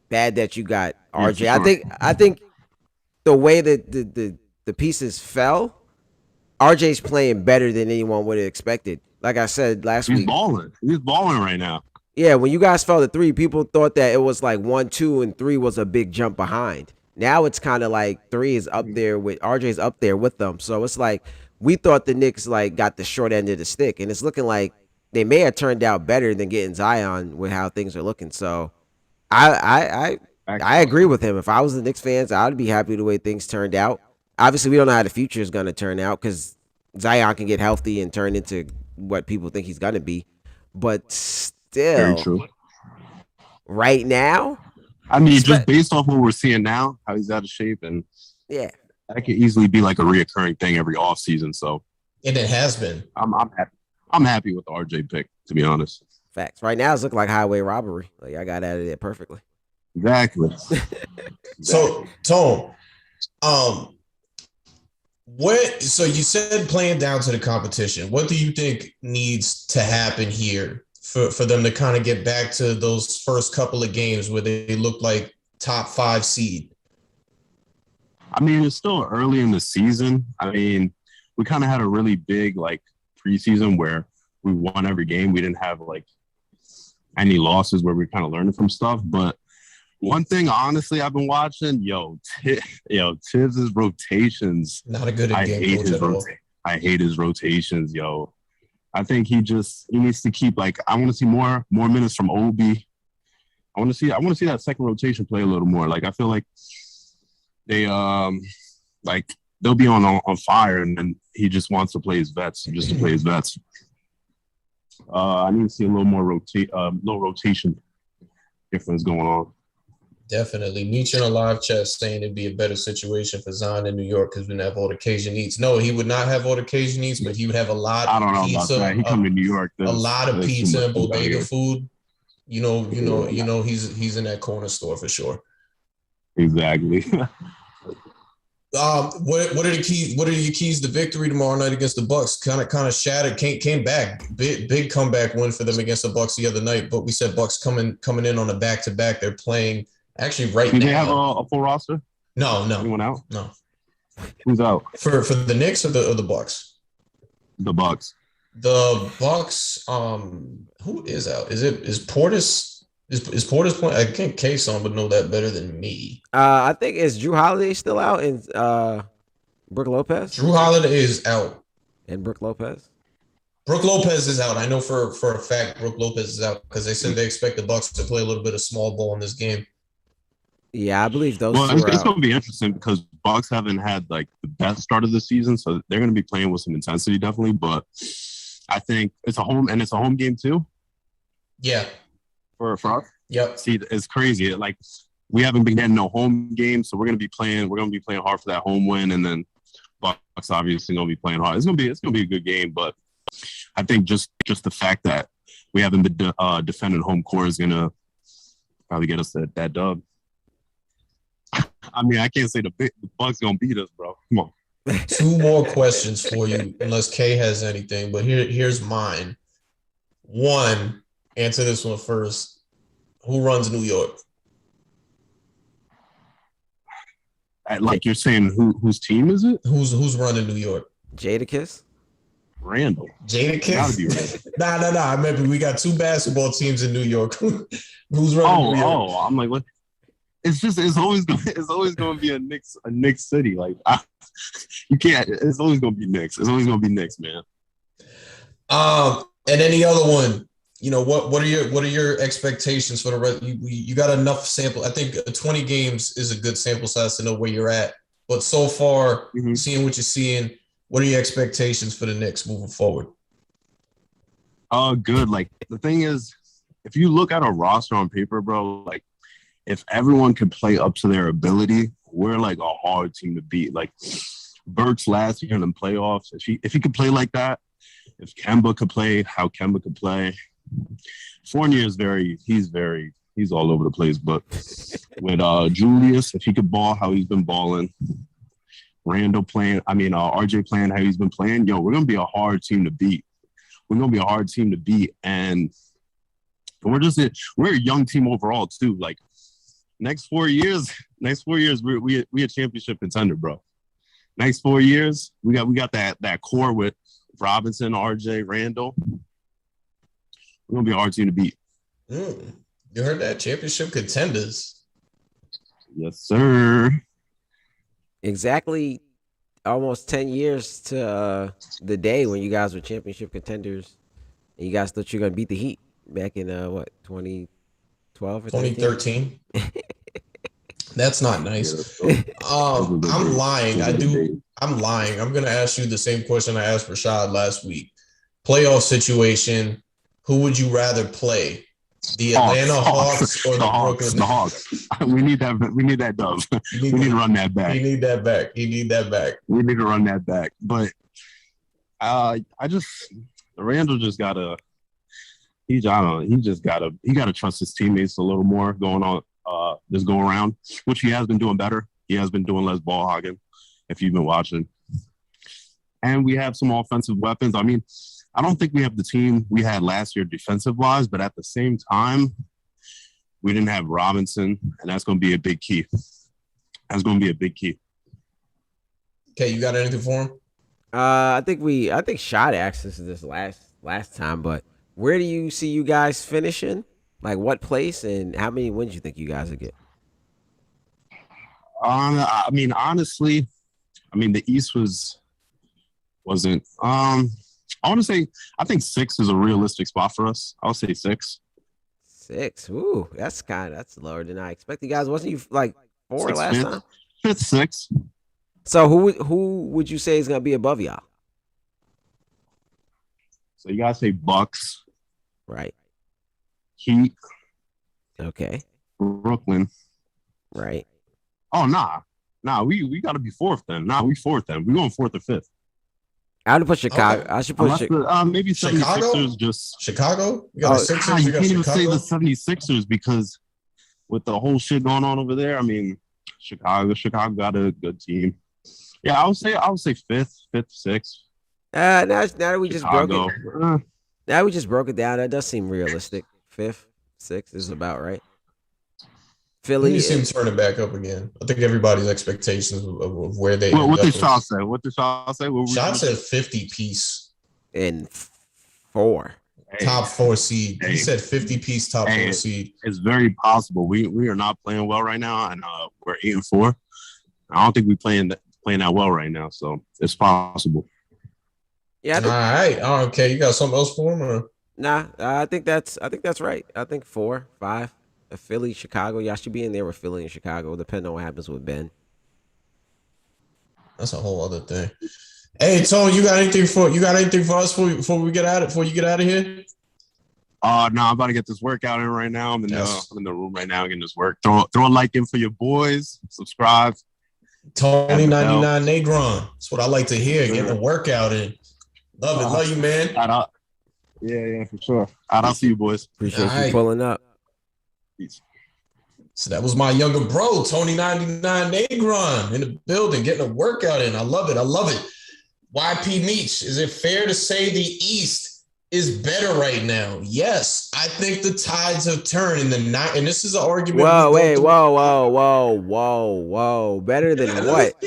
bad that you got RJ. Yeah, for sure. I think the way that the pieces fell, RJ's playing better than anyone would have expected. Like I said last week. He's balling. He's balling right now. Yeah, when you guys fell to 3, people thought that it was like 1, 2, and 3 was a big jump behind. Now it's kind of like 3 is up there with RJ's up there with them. So it's like we thought the Knicks like got the short end of the stick, and it's looking like they may have turned out better than getting Zion with how things are looking. So I agree with him. If I was the Knicks fans, I'd be happy the way things turned out. Obviously, we don't know how the future is going to turn out because Zion can get healthy and turn into what people think he's going to be. But Very still, true. right now, I mean, just based off what we're seeing now, how he's out of shape, and yeah, that could easily be like a reoccurring thing every offseason. So, And it has been. I'm happy. I'm happy with the RJ pick, to be honest. facts. Right now, it's looking like highway robbery. Like I got out of there perfectly. Exactly. So, Tone, so you said playing down to the competition. What do you think needs to happen here for them to kind of get back to those first couple of games where they look like top 5 seed? I mean, it's still early in the season. I mean, we kind of had a really big like preseason where we won every game. We didn't have like any losses where we kind of learning from stuff. But one thing, honestly, I've been watching, Tibbs' rotations. Not a good in-game coach at all. I hate his rotations, yo. I think he needs to keep like I want to see more minutes from Obi. I want to see that second rotation play a little more. Like I feel like they like they'll be on fire, and then he just wants to play his vets just to play his vets. I need to see a little more rotation difference going on. Definitely. Meech in a live chat saying it'd be a better situation for Zion in New York because we didn't have all the Cajun eats. No, he would not have all the Cajun eats, but he would have a lot I don't know of pizza. about that. He come to New York. A lot of pizza and bodega food. You know, he's in that corner store for sure. Exactly. What are the keys? What are your keys to victory tomorrow night against the Bucks? Kind of shattered. Came back. Big comeback win for them against the Bucks the other night. But we said Bucks coming in on a back-to-back. They're playing actually right now. Do they have a full roster? No. Anyone out? No. Who's out? For the Knicks or the Bucks? The Bucks. The Bucks. Who is out? Is Portis? Is Portis playing? I think Kayson would know that better than me. I think is Drew Holiday still out and Brooke Lopez? Drew Holiday is out. And Brooke Lopez? Brooke Lopez is out. I know for a fact Brooke Lopez is out because they said they expect the Bucks to play a little bit of small ball in this game. Yeah, I believe those. Well, it's going to be interesting because Bucks haven't had like the best start of the season, so they're going to be playing with some intensity, definitely. But I think it's a home game too. Yeah. For us. Yep. See, it's crazy. Like we haven't been getting no home games, so we're going to be playing hard for that home win, and then Bucks obviously going to be playing hard. It's going to be a good game, but I think just the fact that we haven't been defending home court is going to probably get us that dub. I mean, I can't say the Bucks gonna beat us, bro. Come on. 2 more questions for you, unless Kay has anything. But here's mine. 1, answer this one first. Who runs New York? Like you're saying, whose team is it? Who's running New York? Jadakiss? Randall. Jadakiss? Gotta be Randall. Nah. I remember we got 2 basketball teams in New York. Who's running New York? Oh, I'm like, what? It's always going to be a Knicks city. Like you can't. It's always going to be Knicks. It's always going to be Knicks, man. And any other one? You know what are your expectations for the rest? You got enough sample. I think 20 games is a good sample size to know where you're at. But so far, seeing what you're seeing, what are your expectations for the Knicks moving forward? Good. Like the thing is, if you look at a roster on paper, bro, like if everyone could play up to their ability, we're like a hard team to beat. Like Burks last year in the playoffs, if he could play like that, if Kemba could play how Kemba could play, Fournier is he's all over the place. But with Julius, if he could ball how he's been balling, RJ playing how he's been playing, we're gonna be a hard team to beat. We're gonna be a hard team to beat, and we're a young team overall too. Like next 4 years, we a championship contender, bro. Next 4 years, we got that core with Robinson, RJ, Randall. We're gonna be a hard team to beat. You heard that? Championship contenders. Yes, sir. Exactly almost 10 years to the day when you guys were championship contenders and you guys thought you were going to beat the Heat back in 2012 or 2013. That's not nice. I'm lying. I'm lying. I'm going to ask you the same question I asked Rashad last week. Playoff situation, who would you rather play? The Atlanta Hawks or the Brooklyn Hawks. We need that dub. We need to run that back. You need that back. We need to run that back. But Randall just gotta trust his teammates a little more going on this go around, which he has been doing better. He has been doing less ball hogging, if you've been watching. And we have some offensive weapons. I mean, I don't think we have the team we had last year defensive-wise, but at the same time, we didn't have Robinson, and that's going to be a big key. Okay, you got anything for him? I think Shot asked this last time, but where do you see you guys finishing? Like what place and how many wins you think you guys will get? I mean, honestly, the East wasn't. I want to say, I think 6 is a realistic spot for us. I'll say 6. 6. Ooh, that's lower than I expected. You guys, wasn't you like 4 last time? 5th, 6. So who would you say is gonna be above y'all? So you gotta say Bucks, right? Heat, okay. Brooklyn, right? Oh nah, we gotta be 4th then. Nah, we 4th then. We going 4th or 5th. I would put Chicago. Okay. I should put maybe 76ers just Chicago. You got Sixers. You can't even say the 76ers because with the whole shit going on over there. I mean, Chicago got a good team. Yeah, I would say 5th, 6th. Now that we just broke it. Now we just broke it down. That does seem realistic. 5th, 6th is about right. Philly. You see him turning back up again. I think everybody's expectations of where they. What did Shaw say? Shaw said 50 piece in 4. Top 4 seed. He said 50 piece top 4 seed. It's very possible. We are not playing well right now, and we're 8-4. I don't think we're playing that well right now, so it's possible. Yeah. All right. Okay. You got something else for him? Or? Nah. I think that's right. I think 4, 5. Philly, Chicago. Y'all should be in there with Philly and Chicago, depending on what happens with Ben. That's a whole other thing. Hey, Tone, you got anything for us before you get out of here? No, I'm about to get this workout in right now. I'm in the room right now getting this work. Throw a like in for your boys. Subscribe. Tony 99 Negron. That's what I like to hear. Getting a workout in. Love it. Love you, man. Yeah, for sure. I'll see you, boys. Appreciate you pulling up. Peace. So that was my younger bro, Tony 99 Negron, in the building, getting a workout in. I love it. YP Meach, is it fair to say the East is better right now? Yes. I think the tides have turned in the night, and this is an argument. Whoa. Better than what?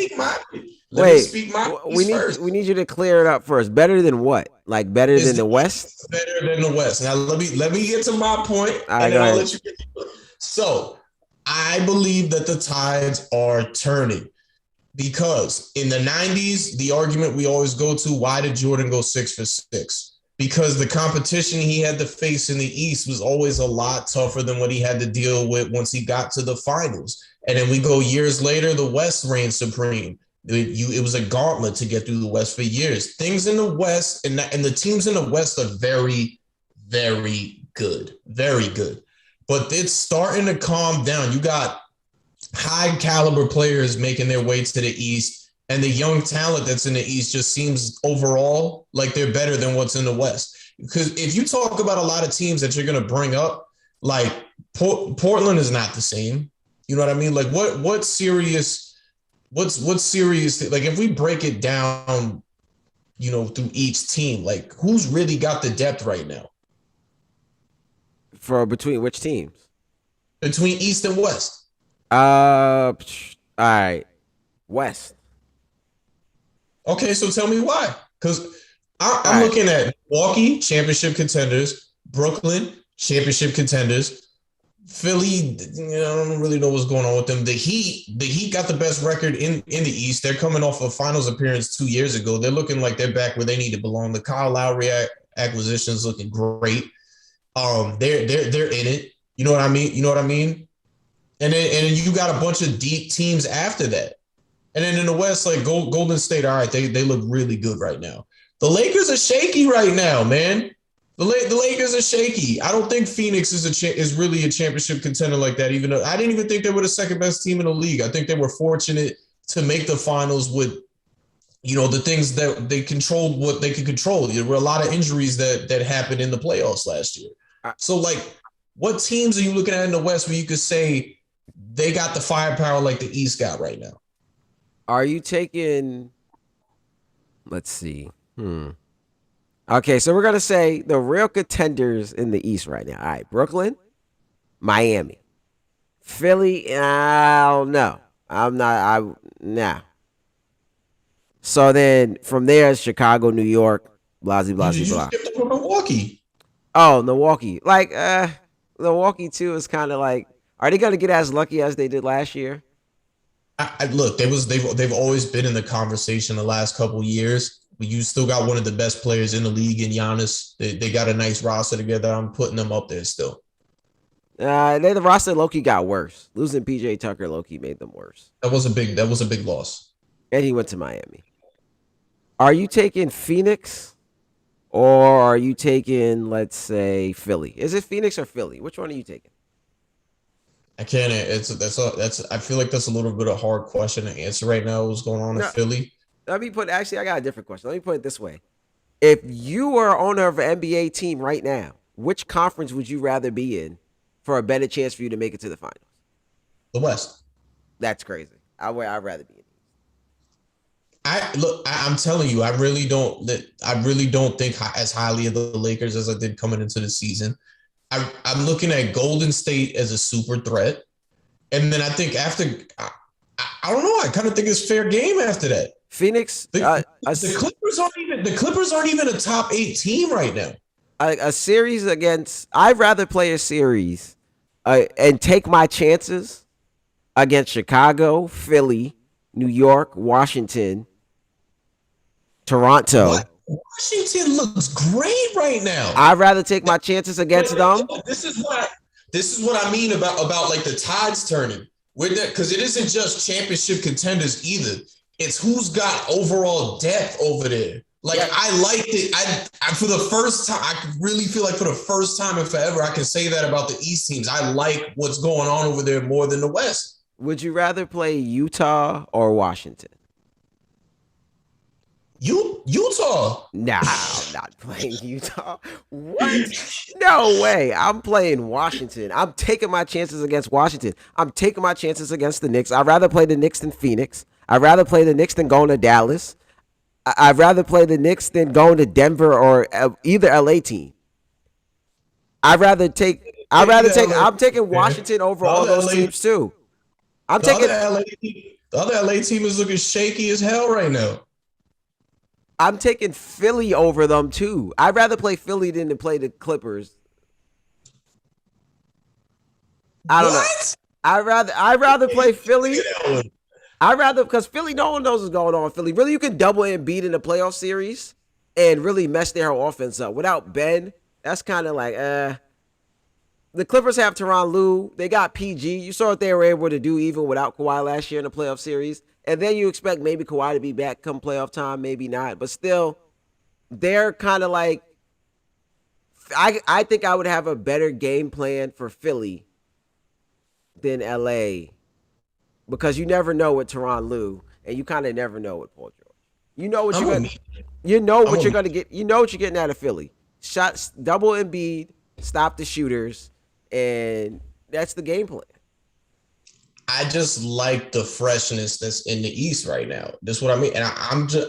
We need you to clear it up first. Better than what? Like better than the West? Better than the West. Now let me get to my point, and then I'll let you get to it. So I believe that the tides are turning because in the 90s, the argument we always go to, why did Jordan go 6 for 6? Because the competition he had to face in the East was always a lot tougher than what he had to deal with once he got to the finals. And then we go years later, the West reigned supreme. It was a gauntlet to get through the West for years. Things in the West and the teams in the West are very very good. Very good. But it's starting to calm down. You got high caliber players making their way to the East, and the young talent that's in the East just seems overall like they're better than what's in the West. Because if you talk about a lot of teams that you're going to bring up, like Portland is not the same. You know what I mean? Like what's serious, like if we break it down, you know, through each team, like who's really got the depth right now? For between which teams? Between East and West. All right. West. Okay, so tell me why. Because I'm looking at Milwaukee, championship contenders, Brooklyn, championship contenders, Philly, I don't really know what's going on with them. The Heat got the best record in the East. They're coming off a finals appearance 2 years ago. They're looking like they're back where they need to belong. The Kyle Lowry acquisition is looking great. They're in it. You know what I mean? And then you got a bunch of deep teams after that. And then in the West, like Golden State, all right, they look really good right now. The Lakers are shaky right now, man. The Lakers are shaky. I don't think Phoenix is really a championship contender like that. Even though I didn't even think they were the second best team in the league. I think they were fortunate to make the finals with, you know, the things that they controlled what they could control. There were a lot of injuries that happened in the playoffs last year. So, like, what teams are you looking at in the West where you could say they got the firepower like the East got right now? Are you taking? Let's see. Okay, so we're going to say the real contenders in the East right now. All right, Brooklyn, Miami, Philly, I don't know. Nah. So then from there, Chicago, New York, blah, blah, blah. You skipped over Milwaukee. Oh, Milwaukee. Like, Milwaukee, too, is kind of like, are they going to get as lucky as they did last year? Look, they've always been in the conversation the last couple of years. You still got one of the best players in the league in Giannis. They got a nice roster together. I'm putting them up there still. The roster low-key got worse. Losing PJ Tucker low-key made them worse. That was a big loss. And he went to Miami. Are you taking Phoenix or are you taking, let's say, Philly? Is it Phoenix or Philly? Which one are you taking? I can't. I feel like that's a little bit of a hard question to answer right now. What's going on in Philly? Actually, I got a different question. Let me put it this way. If you were owner of an NBA team right now, which conference would you rather be in for a better chance for you to make it to the finals? The West. That's crazy. I'd rather be in. I'm telling you, I really don't think as highly of the Lakers as I did coming into the season. I'm looking at Golden State as a super threat. And then I think after, I don't know, I kind of think it's fair game after that. Phoenix, the Clippers aren't even a top 8 team right now. A series against, I'd rather play a series and take my chances against Chicago, Philly, New York, Washington, Toronto. Washington looks great right now. I'd rather take my chances against them. This is what I mean about like the tides turning. Because it isn't just championship contenders either. It's who's got overall depth over there. Like, yeah. I liked it. I for the first time, I really feel like for the first time in forever, I can say that about the East teams. I like what's going on over there more than the West. Would you rather play Utah or Washington? Utah. Nah, I'm not playing Utah. What? No way. I'm playing Washington. I'm taking my chances against Washington. I'm taking my chances against the Knicks. I'd rather play the Knicks than Phoenix. I'd rather play the Knicks than going to Dallas. I'd rather play the Knicks than going to Denver or either LA team. I'm taking Washington over all those teams too. The other LA team is looking shaky as hell right now. I'm taking Philly over them too. I'd rather play Philly than to play the Clippers. I don't know. I'd rather play Philly. Because Philly, no one knows what's going on in Philly. Really, you can double Embiid in the playoff series and really mess their whole offense up. Without Ben, that's kind of like, The Clippers have Tyronn Lue. They got PG. You saw what they were able to do even without Kawhi last year in the playoff series. And then you expect maybe Kawhi to be back come playoff time, maybe not. But still, they're kind of like I think I would have a better game plan for Philly than LA because you never know with Tyronn Lue, and you kind of never know with Paul George. You know what I'm you're with gonna, me. you know I'm what with you're me. gonna get. You know what you're getting out of Philly. Shots, double Embiid, stop the shooters, and that's the game plan. I just like the freshness that's in the East right now. That's what I mean. And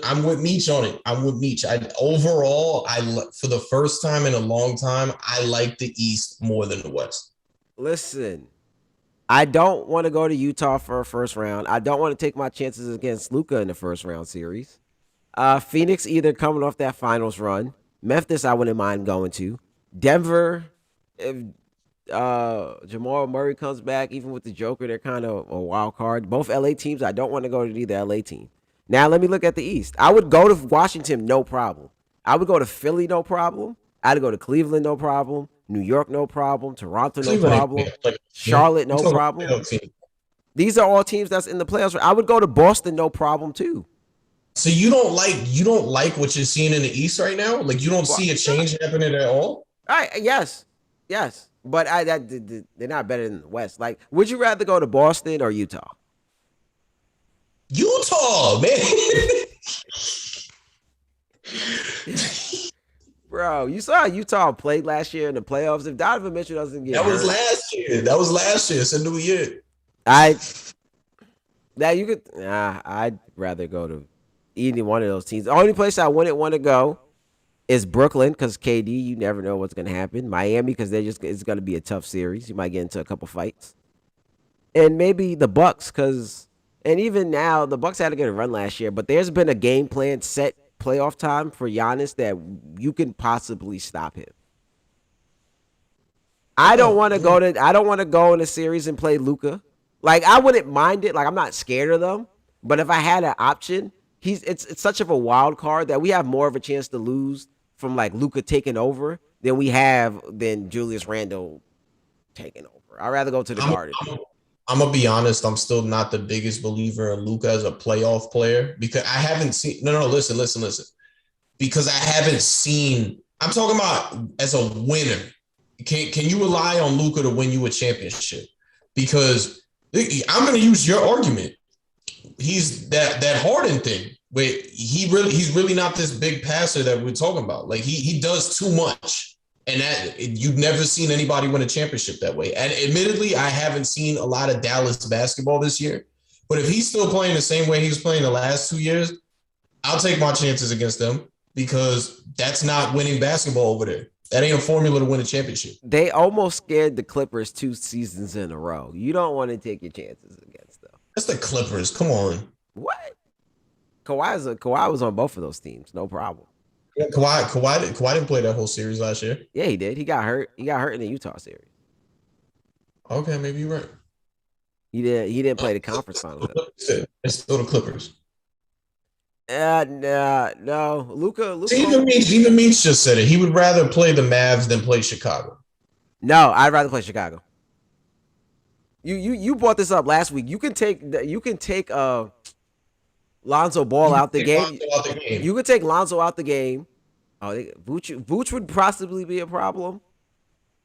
I'm with Meech on it. I'm with Meech. Overall, for the first time in a long time, I like the East more than the West. Listen, I don't want to go to Utah for a first round. I don't want to take my chances against Luka in the first round series. Phoenix either coming off that finals run. Memphis, I wouldn't mind going to. Denver, if Jamal Murray comes back, even with the Joker, they're kind of a wild card. Both LA teams, I don't want to go to either LA team. Now let me look at the East. I would go to Washington, no problem. I would go to Philly, no problem. I'd go to Cleveland, no problem. New York, no problem. Toronto, no Cleveland ain't problem. playing like- Charlotte, I'm no talking about problem. playoff team. These are all teams that's in the playoffs. I would go to Boston, no problem too. So you don't like what you're seeing in the East right now? Like you don't see a change happening at all? All right, yes, but they're not better than the West. Like, would you rather go to Boston or Utah? Utah, man. Bro, you saw how Utah played last year in the playoffs. If Donovan Mitchell doesn't get That was hurt, last year. That was last year. It's a new year. I'd rather go to any one of those teams. The only place I wouldn't want to go is Brooklyn because KD. You never know what's going to happen. Miami because it's going to be a tough series. You might get into a couple fights, and maybe the Bucks because even now the Bucks had a good run last year, but there's been a game plan set playoff time for Giannis that you can possibly stop him. I don't want to go in a series and play Luka. Like I wouldn't mind it. Like I'm not scared of them, but if I had an option, it's such of a wild card that we have more of a chance to lose from like Luka taking over than Julius Randle taking over. I'd rather go to the Garden. I'm gonna be honest. I'm still not the biggest believer in Luka as a playoff player because I haven't seen. No. Listen. Because I haven't seen. I'm talking about as a winner. Can you rely on Luka to win you a championship? Because I'm gonna use your argument. He's that Harden thing. Where he's really not this big passer that we're talking about. Like he does too much. And that you've never seen anybody win a championship that way. And admittedly, I haven't seen a lot of Dallas basketball this year. But if he's still playing the same way he was playing the last 2 years, I'll take my chances against them because that's not winning basketball over there. That ain't a formula to win a championship. They almost scared the Clippers 2 seasons in a row. You don't want to take your chances against them. That's the Clippers. Come on. What? Kawhi was on both of those teams. No problem. Yeah, Kawhi didn't play that whole series last year. Yeah, he did. He got hurt. He got hurt in the Utah series. Okay, maybe you're right. He didn't play the conference finals. It's still the Clippers. No. Luka. Even Meach just said it. He would rather play the Mavs than play Chicago. No, I'd rather play Chicago. You brought this up last week. You can take Lonzo Ball out the game. You could take Lonzo out the game. Oh, Vooch would possibly be a problem.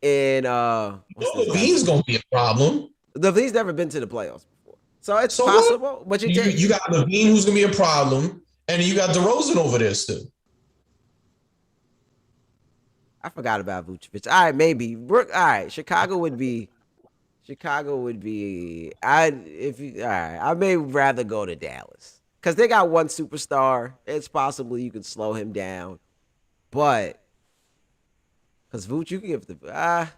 And LaVine's gonna be a problem. LaVine's never been to the playoffs before, so it's possible. What? But you got LaVine who's gonna be a problem, and you got DeRozan over there still. I forgot about Vucevic. All right, maybe. All right, Chicago would be. I may rather go to Dallas. Because they got one superstar. It's possible you can slow him down. But because Vooch, you can give the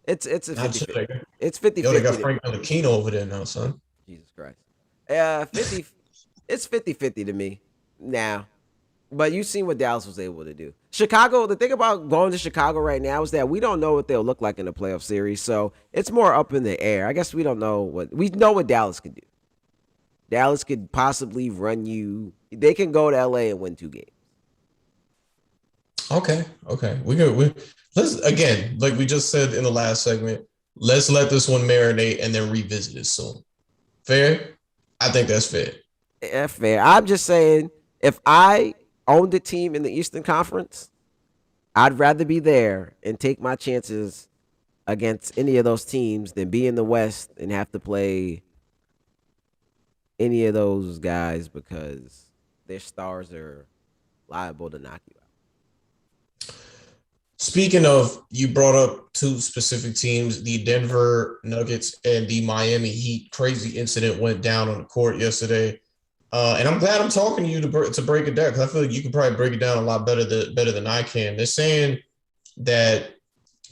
it's a 50-50. It's 50-50. Yo, they got Frank Ntilikina over there now, son. Jesus Christ. 50 it's 50-50 to me now. But you've seen what Dallas was able to do. Chicago, the thing about going to Chicago right now is that we don't know what they'll look like in the playoff series. So it's more up in the air. I guess we know what Dallas can do. Dallas could possibly run you. They can go to LA and win 2 games. Okay. Let's again, like we just said in the last segment, let's let this one marinate and then revisit it soon. Fair? I think that's fair. Yeah, fair. I'm just saying, if I owned a team in the Eastern Conference, I'd rather be there and take my chances against any of those teams than be in the West and have to play any of those guys because their stars are liable to knock you out. Speaking of, you brought up two specific teams, the Denver Nuggets and the Miami Heat. Crazy incident went down on the court yesterday. And I'm glad I'm talking to you to break it down, because I feel like you can probably break it down a lot better than I can. They're saying that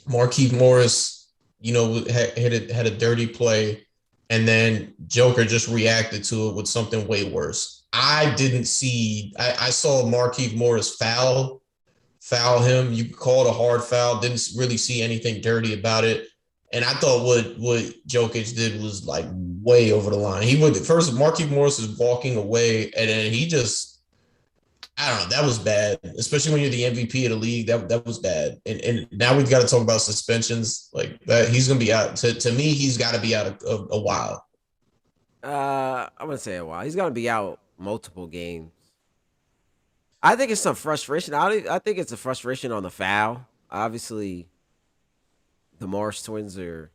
Markieff Morris, had a dirty play, and then Joker just reacted to it with something way worse. I saw Markieff Morris foul him. You could call it a hard foul. Didn't really see anything dirty about it. And I thought what Jokic did was like way over the line. First, Markieff Morris is walking away, and then he just, I don't know, that was bad. Especially when you're the MVP of the league, that was bad. And now we've got to talk about suspensions like that. He's going to be out. To me, he's got to be out a while. I'm gonna say a while. He's gonna be out multiple games. I think it's some frustration. I think it's a frustration on the foul. Obviously, the Morris twins are,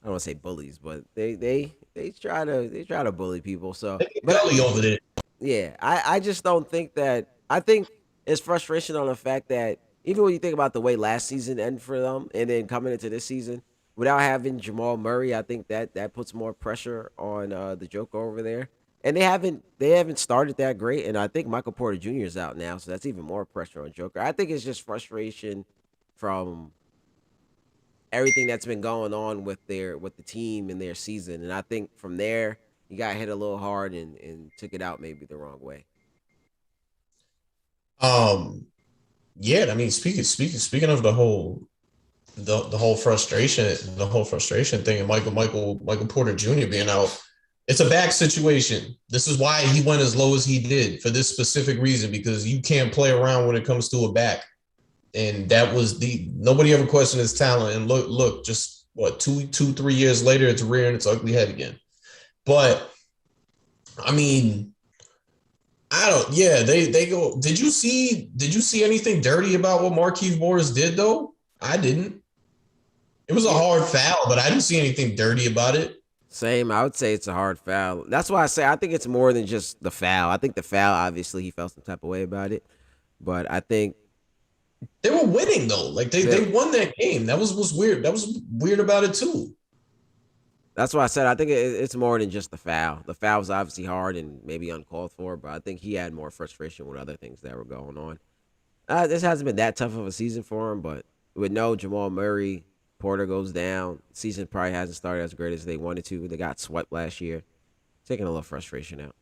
I don't want to say bullies, but they try to bully people. So, Belly over there. Yeah, I just don't think that. I think it's frustration on the fact that even when you think about the way last season ended for them, and then coming into this season without having Jamal Murray, I think that puts more pressure on the Joker over there. And they haven't started that great, and I think Michael Porter Jr. is out now, so that's even more pressure on Joker. I think it's just frustration from everything that's been going on with the team and their season, and I think from there he got hit a little hard and took it out maybe the wrong way. Yeah, I mean, speaking of the whole frustration thing, and Michael Porter Jr. being out, it's a back situation. This is why he went as low as he did, for this specific reason, because you can't play around when it comes to a back. And that was nobody ever questioned his talent. And look, just what, 3 years later, it's rearing its ugly head again. But I mean, they go. Did you see anything dirty about what Markieff Morris did though? I didn't. It was a hard foul, but I didn't see anything dirty about it. Same, I would say it's a hard foul. That's why I say I think it's more than just the foul. I think the foul, obviously, he felt some type of way about it, but I think they were winning though. Like they won that game. That was weird. That was weird about it too. That's why I said I think it's more than just the foul. The foul was obviously hard and maybe uncalled for, but I think he had more frustration with other things that were going on. This hasn't been that tough of a season for him, but with no Jamal Murray, Porter goes down. Season probably hasn't started as great as they wanted to. They got swept last year. Taking a little frustration out.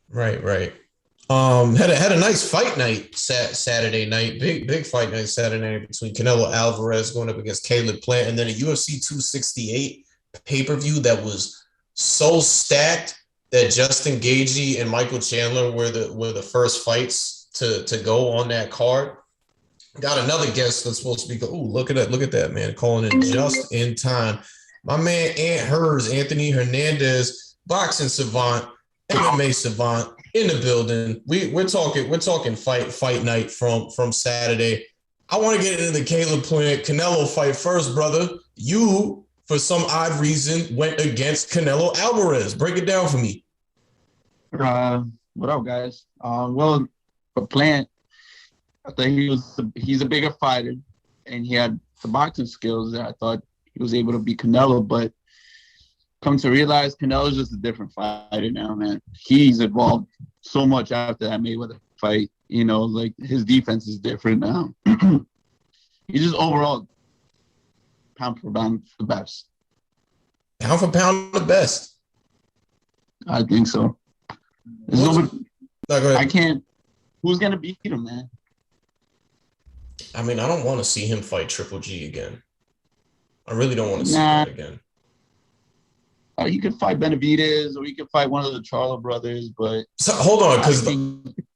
Right. Had a nice fight night Saturday night. Big fight night Saturday night between Canelo Alvarez going up against Caleb Plant, and then a UFC 268 pay-per-view that was so stacked that Justin Gaethje and Michael Chandler were the first fights to go on that card. Got another guest that's supposed to be. Oh, look at that, man, calling in just in time. My man Anthony Hernandez, boxing savant, MMA savant, in the building. We're talking fight night from Saturday. I want to get into the Caleb Plant Canelo fight first, brother. You, for some odd reason, went against Canelo Alvarez. Break it down for me. What up, guys? Well, for Plant, I thought he's a bigger fighter, and he had the boxing skills that I thought he was able to beat Canelo, but come to realize Canelo's just a different fighter now, man. He's evolved so much after that Mayweather fight. Like his defense is different now. He's just overall pound for pound the best. Pound for pound the best. I think so. No, go ahead. I can't. Who's gonna beat him, man? I mean, I don't want to see him fight Triple G again. I really don't want to see that again. He could fight Benavidez, or he could fight one of the Charlo brothers, but... So, hold on, because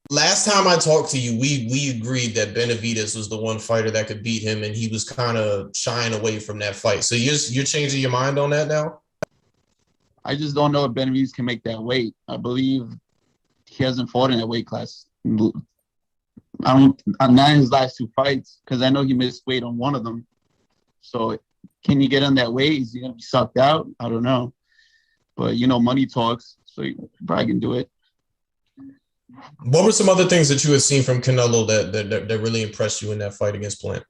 last time I talked to you, we agreed that Benavidez was the one fighter that could beat him, and he was kind of shying away from that fight. So you're changing your mind on that now? I just don't know if Benavidez can make that weight. I believe he hasn't fought in that weight class not his last 2 fights, because I know he missed weight on one of them. So can you get on that weight? Is he gonna be sucked out? I don't know. But money talks, so you probably can do it. What were some other things that you had seen from Canelo that really impressed you in that fight against Plant?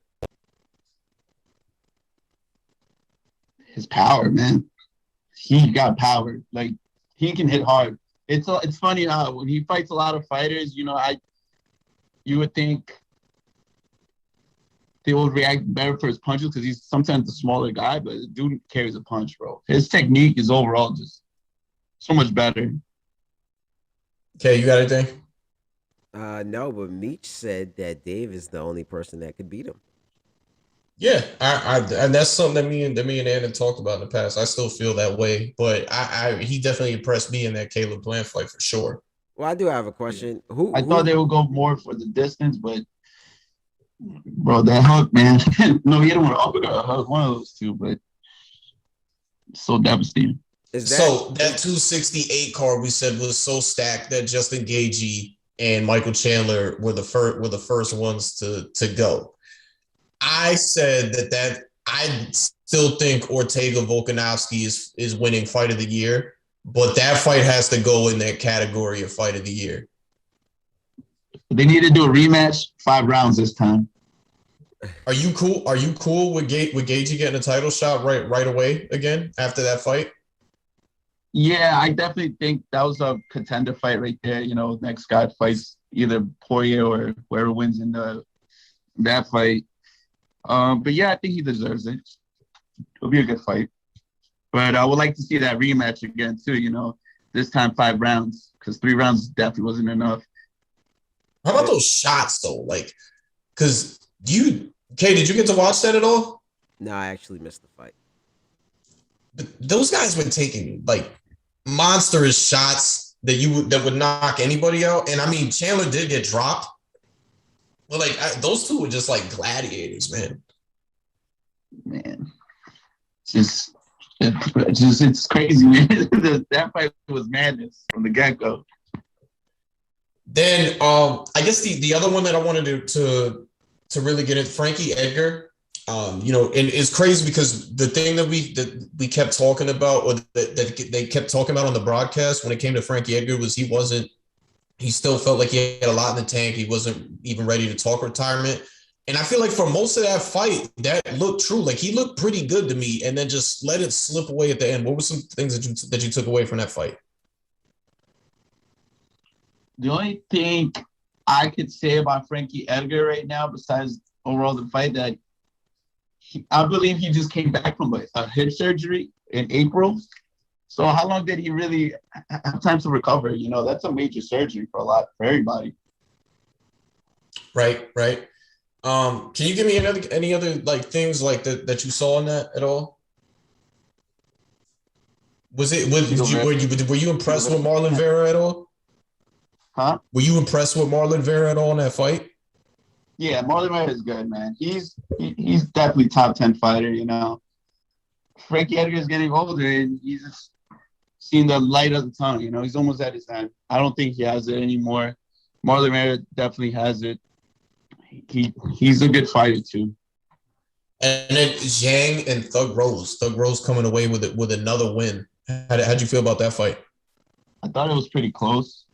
His power, man. He got power. Like, he can hit hard. It's funny how when he fights a lot of fighters, you would think they would react better for his punches because he's sometimes a smaller guy, but the dude carries a punch, bro. His technique is overall just so much better. Okay, you got anything? No, but Meech said that Dave is the only person that could beat him. Yeah, and that's something that me and Anna talked about in the past. I still feel that way, but he definitely impressed me in that Caleb Plant fight for sure. Well, I do have a question. I thought they would go more for the distance, but bro, that hook, man. No, he didn't want to uppercut a hook, one of those two, but so devastating. So that 268 card we said was so stacked that Justin Gaethje and Michael Chandler were the first ones to go. I said that I still think Ortega Volkanovski is winning fight of the year, but that fight has to go in that category of fight of the year. They need to do a rematch, 5 rounds this time. Are you cool? Are you cool with Gaethje getting a title shot right away again after that fight? Yeah, I definitely think that was a contender fight right there. Next guy fights either Poirier or whoever wins in that fight. But yeah, I think he deserves it. It'll be a good fight. But I would like to see that rematch again too. This time 5 rounds, because 3 rounds definitely wasn't enough. How about those shots though? Like, because Kay, did you get to watch that at all? No, I actually missed the fight. But those guys were taking like monstrous shots that would knock anybody out. And I mean, Chandler did get dropped, but like those two were just like gladiators, man. Man, it's crazy, man. That fight was madness from the get-go. Then I guess the other one that I wanted to really get into, Frankie Edgar. And it's crazy because the thing that we kept talking about, or that they kept talking about on the broadcast when it came to Frankie Edgar, was he still felt like he had a lot in the tank. He wasn't even ready to talk retirement. And I feel like for most of that fight, that looked true. Like, he looked pretty good to me, and then just let it slip away at the end. What were some things that you took away from that fight? The only thing I could say about Frankie Edgar right now, besides overall the fight, that I believe he just came back from a hip surgery in April. So how long did he really have time to recover? That's a major surgery for everybody. Right. Can you give me any other like things like that you saw in that at all? Were you impressed with Marlon Vera at all? Huh? Were you impressed with Marlon Vera at all in that fight? Yeah, Marlon Vera is good, man. He's definitely top 10 fighter. Frankie Edgar is getting older, and he's just seeing the light of the tunnel. He's almost at his end. I don't think he has it anymore. Marlon Vera definitely has it. He's a good fighter too. And then Zhang and Thug Rose coming away with another win. How'd you feel about that fight? I thought it was pretty close.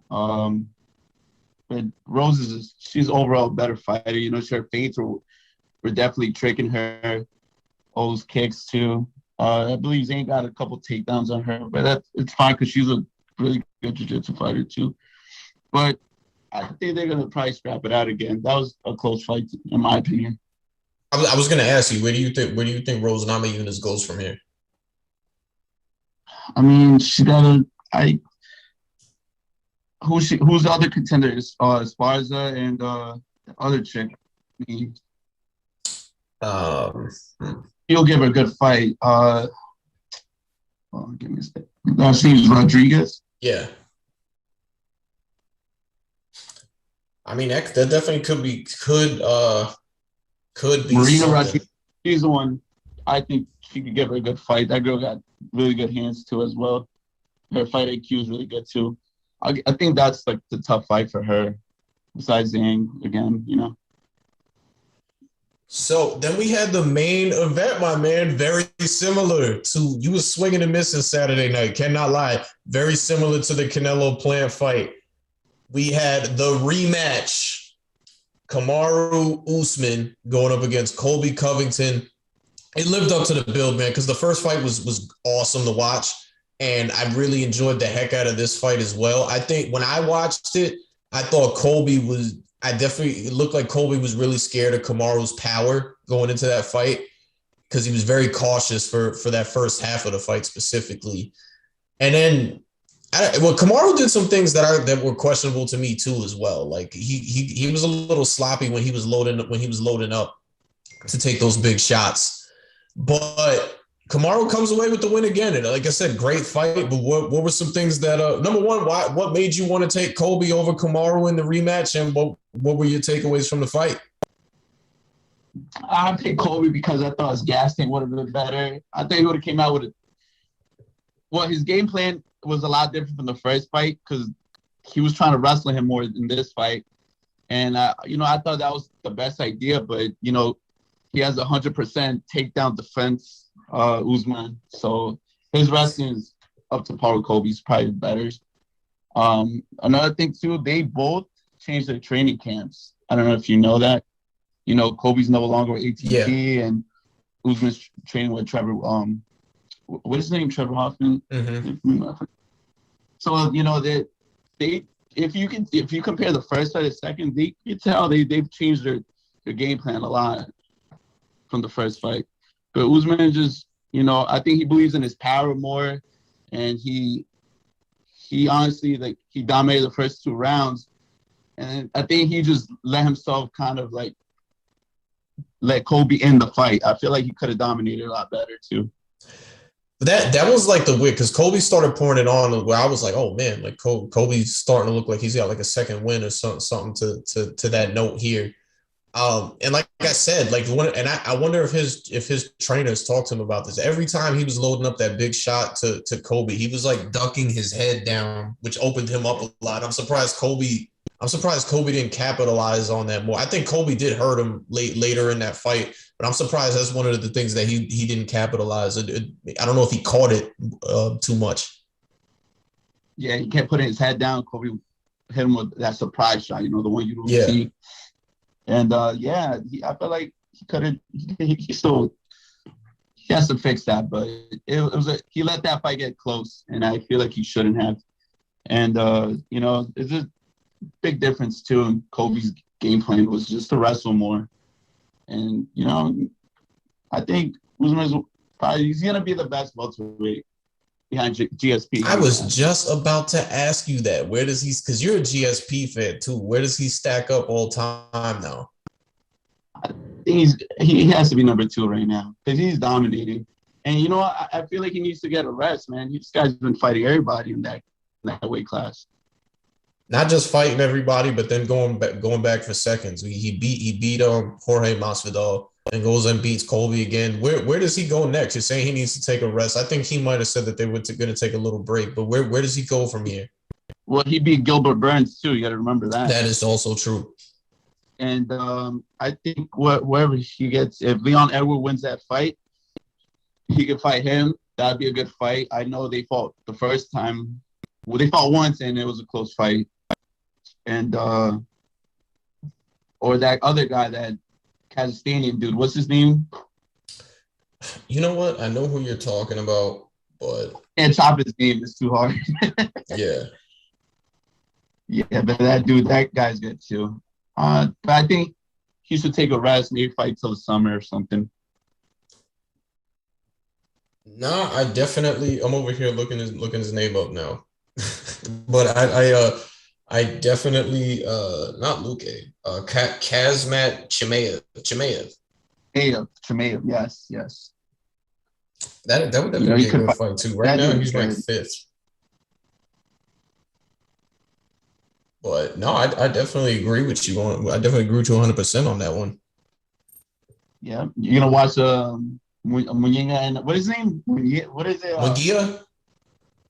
But Rose she's overall a better fighter. Her feints were definitely tricking her. All those kicks too. I believe Zane got a couple takedowns on her, but it's fine because she's a really good jiu-jitsu fighter too. But I think they're gonna probably scrap it out again. That was a close fight, in my opinion. I was gonna ask you, where do you think Rose Namajunas goes from here? I mean, she got who's the other contenders? Esparza and the other chick. I mean, he'll give her a good fight. Give me a second. That seems Rodriguez. Yeah. I mean, that definitely could be Marina Rodriguez. She's the one. I think she could give her a good fight. That girl got really good hands too, as well. Her fight IQ is really good too. I think that's like the tough fight for her. besides Zhang again, you know. So then we had the main event, my man, very similar to, you was swinging and missing Saturday night, cannot lie, very similar to the Canelo Plant fight. We had the rematch, Kamaru Usman going up against Colby Covington. It lived up to the build, man, because the first fight was awesome to watch, and I really enjoyed the heck out of this fight as well. I think when I watched it, I thought it looked like Colby was really scared of Kamaru's power going into that fight because he was very cautious for that first half of the fight specifically. And then, Kamaru did some things that were questionable to me too as well. Like he was a little sloppy when he was loading up to take those big shots. But Kamaru comes away with the win again. And like I said, great fight. But what were some things that, number one, what made you want to take Colby over Kamaru in the rematch? And what were your takeaways from the fight? I picked Colby because I thought his gas tank would have been better. I think he would have came out with it. Well, his game plan was a lot different from the first fight because he was trying to wrestle him more in this fight. And, I thought that was the best idea. But, he has 100% takedown defense. Usman. So his wrestling is up to par with Kobe's, probably better. Another thing too, they both changed their training camps. I don't know if you know that. Kobe's no longer with ATP and Usman's training with Trevor. What is his name? Trevor Hoffman. Mm-hmm. So they if you compare the first fight to the second, you can tell they've changed their game plan a lot from the first fight. But Usman just, I think he believes in his power more, and he honestly, he dominated the first 2 rounds, and I think he just let himself kind of let Kobe end the fight. I feel like he could have dominated a lot better too. That was like the weird, because Kobe started pouring it on where I was like, oh man, like Kobe's starting to look like he's got like a second win or something to that note here. And like I said, I wonder if his trainers talked to him about this. Every time he was loading up that big shot to Kobe, he was like ducking his head down, which opened him up a lot. I'm surprised Kobe didn't capitalize on that more. I think Kobe did hurt him later in that fight, but I'm surprised that's one of the things that he didn't capitalize. I don't know if he caught it too much. Yeah, he kept putting his head down. Kobe hit him with that surprise shot, the one you don't see. And I feel like he couldn't. He has to fix that, but he let that fight get close, and I feel like he shouldn't have. And it's a big difference too. In Kobe's game plan was just to wrestle more, and I think Usman's he's gonna be the best welterweight behind GSP. I was just about to ask you that. Where does he? Because you're a GSP fan too. Where does he stack up all time now? I think he has to be number 2 right now because he's dominating. And I feel like he needs to get a rest, man. This guy's been fighting everybody in that weight class. Not just fighting everybody, but then going back for seconds. He beat Jorge Masvidal and goes and beats Colby again. Where does he go next? You're saying he needs to take a rest. I think he might have said that they were going to take a little break, but where does he go from here? Well, he beat Gilbert Burns too. You got to remember that. That is also true. And I think wherever he gets, if Leon Edward wins that fight, he could fight him. That'd be a good fight. I know they fought the first time. Well, they fought once and it was a close fight. And or that other guy, that Kazakhstanian dude, what's his name? You know what? I know who you're talking about, but can't chop his name. It's too hard. Yeah. Yeah, but that guy's good too. But I think he should take a rest, maybe fight till the summer or something. Nah, I'm over here looking his name up now. But I definitely not Luke. Kazmat Chimaev. Chimaev, yes. That would definitely be a good fight too. Right now he's ranked 5th. But no, I definitely agree with you I definitely agree with you 100% on that one. Yeah, you're gonna watch Munguia and what is his name? What is it? Munguia?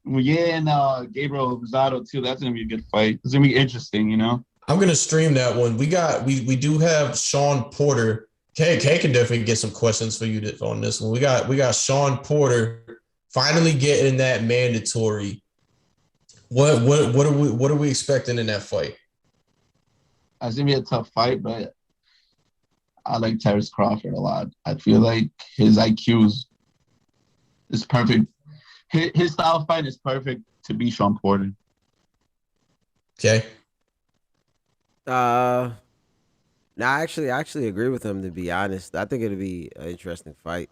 Munguia and Gabriel Rosado too. That's gonna be a good fight. It's gonna be interesting, I'm gonna stream that one. We do have Sean Porter. Kay can definitely get some questions for you on this one. We got Sean Porter finally getting that mandatory. What are we expecting in that fight? It's gonna be a tough fight, but I like Terrence Crawford a lot. I feel like his IQ is perfect. His style of fight is perfect to be Sean Porter. Okay. I actually agree with him, to be honest. I think it'll be an interesting fight.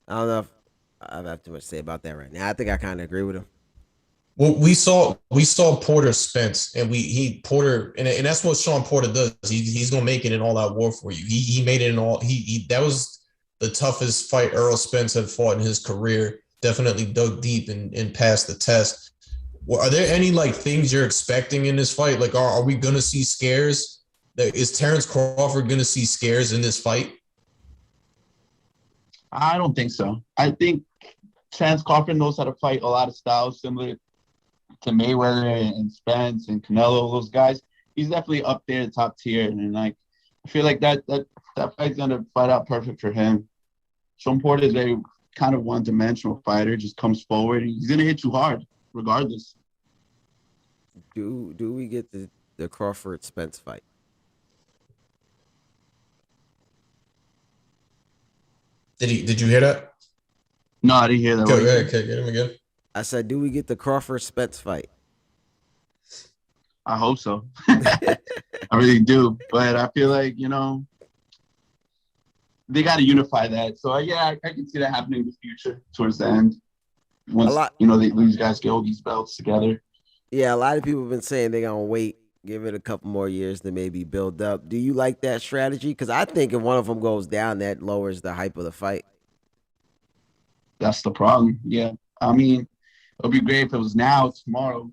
I don't know if I have too much to say about that right now. I think I kind of agree with him. Well, we saw Porter Spence, and Porter, and that's what Sean Porter does. He's gonna make it an all-out war for you. He made it an all. He that was the toughest fight Errol Spence had fought in his career. Definitely dug deep and passed the test. Well, are there any like things you're expecting in this fight? Like, are we gonna see scares? Is Terrence Crawford gonna see scares in this fight? I don't think so. I think Terrence Crawford knows how to fight a lot of styles similar to Mayweather and Spence and Canelo, those guys. He's definitely up there, top tier, and like I feel like that fight's gonna fight out perfect for him. Sean Porter is a kind of one-dimensional fighter, just comes forward and he's gonna hit you hard, regardless. Do we get the Crawford Spence fight? Did you hear that? No, I didn't hear that. Okay, get him again. I said, do we get the Crawford Spence fight? I hope so. I really do. But I feel like, they got to unify that. So, yeah, I can see that happening in the future towards the end. Once, these guys get all these belts together. Yeah, a lot of people have been saying they're going to wait, give it a couple more years to maybe build up. Do you like that strategy? Because I think if one of them goes down, that lowers the hype of the fight. That's the problem. Yeah. I mean, it would be great if it was now, tomorrow.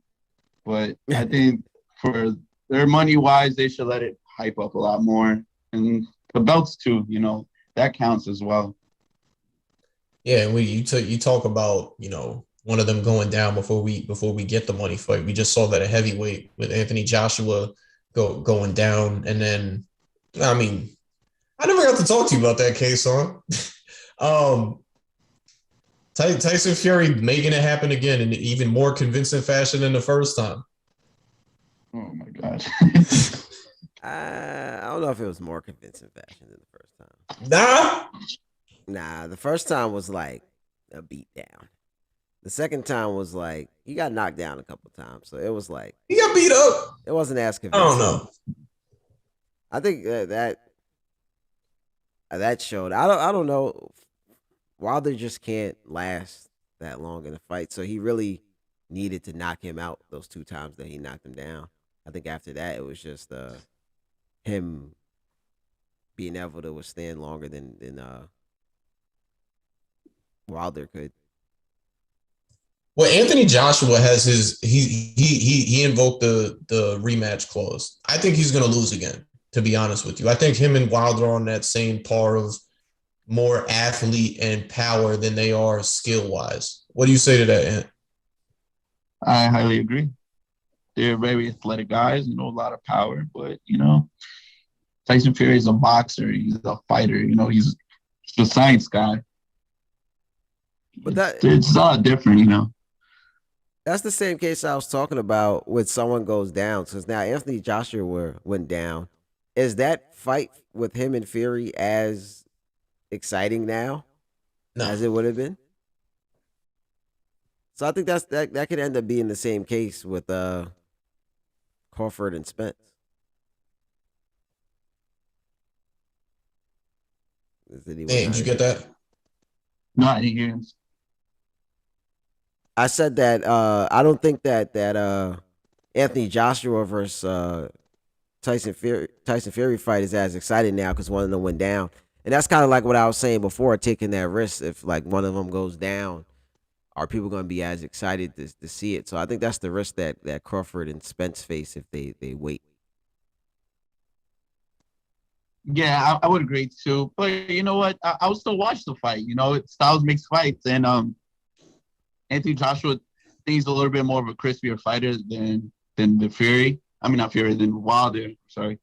But I think for their money-wise, they should let it hype up a lot more. And the belts, too, that counts as well. Yeah, you talk about, one of them going down before we get the money fight. We just saw that at heavyweight with Anthony Joshua going down. And then, I mean, I never got to talk to you about that, Kayson. Tyson Fury making it happen again in even more convincing fashion than the first time. Oh, my God. I don't know if it was more convincing fashion than the first time. Nah, the first time was like a beatdown. The second time was like he got knocked down a couple times, so it was like he got beat up. It wasn't as convincing. I don't know. I think that showed. I don't know. Wilder just can't last that long in a fight, so he really needed to knock him out those two times that he knocked him down. I think after that it was just him being able to withstand longer than Wilder could. Well, Anthony Joshua has he invoked the rematch clause. I think he's going to lose again, to be honest with you. I think him and Wilder are on that same par of more athlete and power than they are skill-wise. What do you say to that, Ant? I highly agree. They're very athletic guys, a lot of power, but, Tyson Fury is a boxer. He's a fighter. He's a science guy. But it's a lot different, That's the same case I was talking about with someone goes down. Because now Anthony Joshua went down. Is that fight with him and Fury as exciting now as it would have been? So I think that could end up being the same case with Crawford and Spence. Hey, did you get that? No, I didn't hear him. I said that I don't think that Anthony Joshua versus Tyson Fury fight is as exciting now because one of them went down, and that's kind of like what I was saying before, taking that risk. If like one of them goes down, are people going to be as excited to see it? So I think that's the risk that Crawford and Spence face if they wait. Yeah, I would agree too. But you know what? I would still watch the fight. Styles makes fights, and Anthony Joshua, I think he's a little bit more of a crispier fighter than the Fury. I mean, not Fury, than Wilder. Sorry.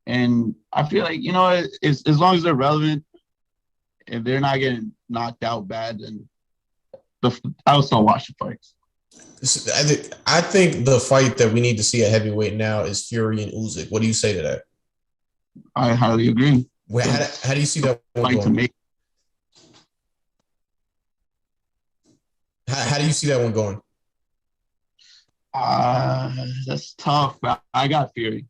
And I feel like, you know, as long as they're relevant, if they're not getting knocked out bad, then I will still watch the fights. I think the fight that we need to see at heavyweight now is Fury and Usyk. What do you say to that? I highly agree. Well, how do you see that one Fight to going? make. How do you see that one going? That's tough, but I got Fury.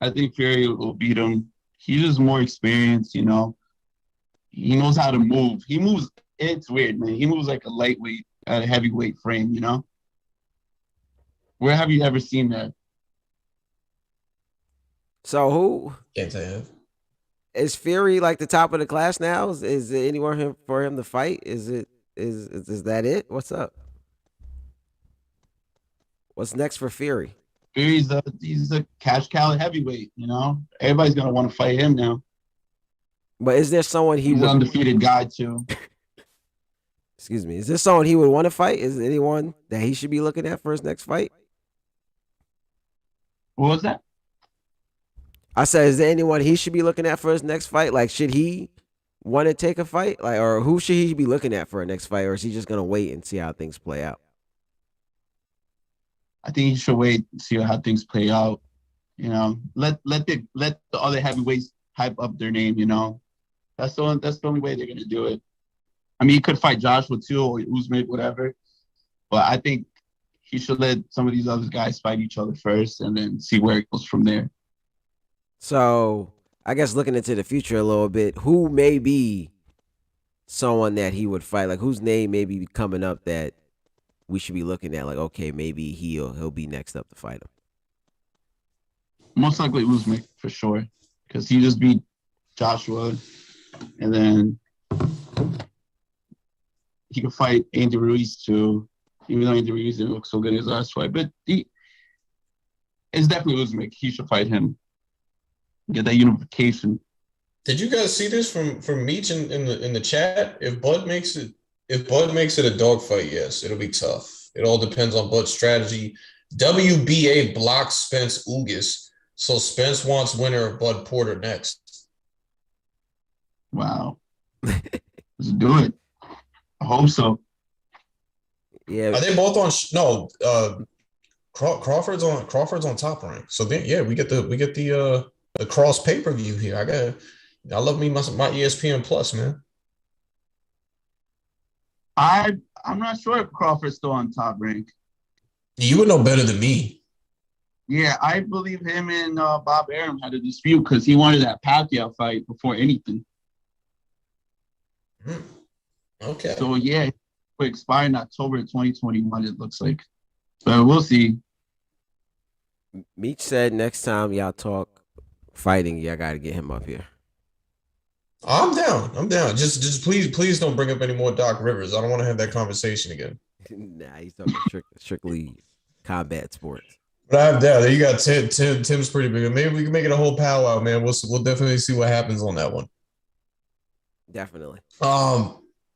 I think Fury will beat him. He's just more experienced, you know. He knows how to move. He moves. It's weird, man. He moves like a lightweight at a heavyweight frame, you know. Where have you ever seen that? So who Can't say I have. is Fury like the top of the class now? Is there anywhere for him to fight? Is that it? What's up? What's next for Fury? Fury's he's a cash cow heavyweight, you know. Everybody's gonna want to fight him now. But is there someone He's an undefeated guy too. Excuse me. Is there someone he would want to fight? Is there anyone that he should be looking at for his next fight? What was that? I said, is there anyone he should be looking at for his next fight? Like, should he want to take a fight? Like, or who should he be looking at for a next fight? Or is he just gonna wait and see how things play out? I think he should wait and see how things play out. You know, let the other heavyweights hype up their name. You know, that's the only way they're gonna do it. I mean, he could fight Joshua too, or Usman, whatever. But I think he should let some of these other guys fight each other first, and then see where it goes from there. So I guess looking into the future a little bit, who may be someone that he would fight? Like, whose name may be coming up that we should be looking at? Like, okay, maybe he'll be next up to fight him. Most likely Usman for sure, because he just beat Joshua, and then he could fight Andy Ruiz too. Even though Andy Ruiz didn't look so good in his last fight, but it's definitely Usman. He should fight him. Get that unification. Did you guys see this from Meech in the chat? If Bud makes it a dogfight, yes, it'll be tough. It all depends on Bud's strategy. WBA blocks Spence Ugas, so Spence wants winner of Bud Porter next. Wow. Let's do it. I hope so. Yeah. Are they both on? No, Crawford's on Top Rank. So then, yeah, we get the cross pay-per-view here. I love me my ESPN Plus, man. I'm not sure if Crawford's still on Top Rank. You would know better than me. Yeah, I believe him and Bob Arum had a dispute because he wanted that Pacquiao fight before anything. Okay. So yeah, it will expire in October 2021. It looks like, but we'll see. Meech said next time y'all talk fighting, y'all got to get him up here. I'm down. Just please don't bring up any more Doc Rivers. I don't want to have that conversation again. Nah, he's talking strictly combat sports. But I'm down. There you got Tim. Tim's pretty big. Maybe we can make it a whole powwow, man. We'll definitely see what happens on that one. Definitely.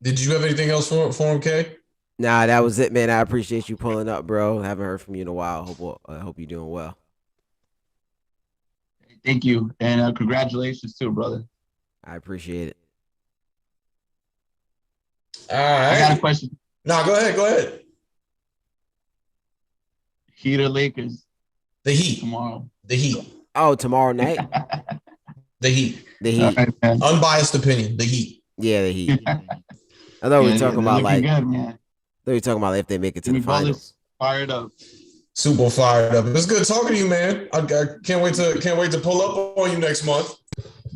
Did you have anything else for him, Kay? Nah, that was it, man. I appreciate you pulling up, bro. Haven't heard from you in a while. Hope you're doing well. Thank you, and congratulations too, brother. I appreciate it. All right. I got a question. No, go ahead. Heat or Lakers? The Heat. Tomorrow. The Heat. Oh, tomorrow night? The Heat. The Heat. Right, Unbiased opinion. The Heat. Yeah, the Heat. I thought we were talking about like. Good, man. I thought we were talking about if they make it to the finals. Fired up. Super fired up. It's good talking to you, man. I can't wait to pull up on you next month.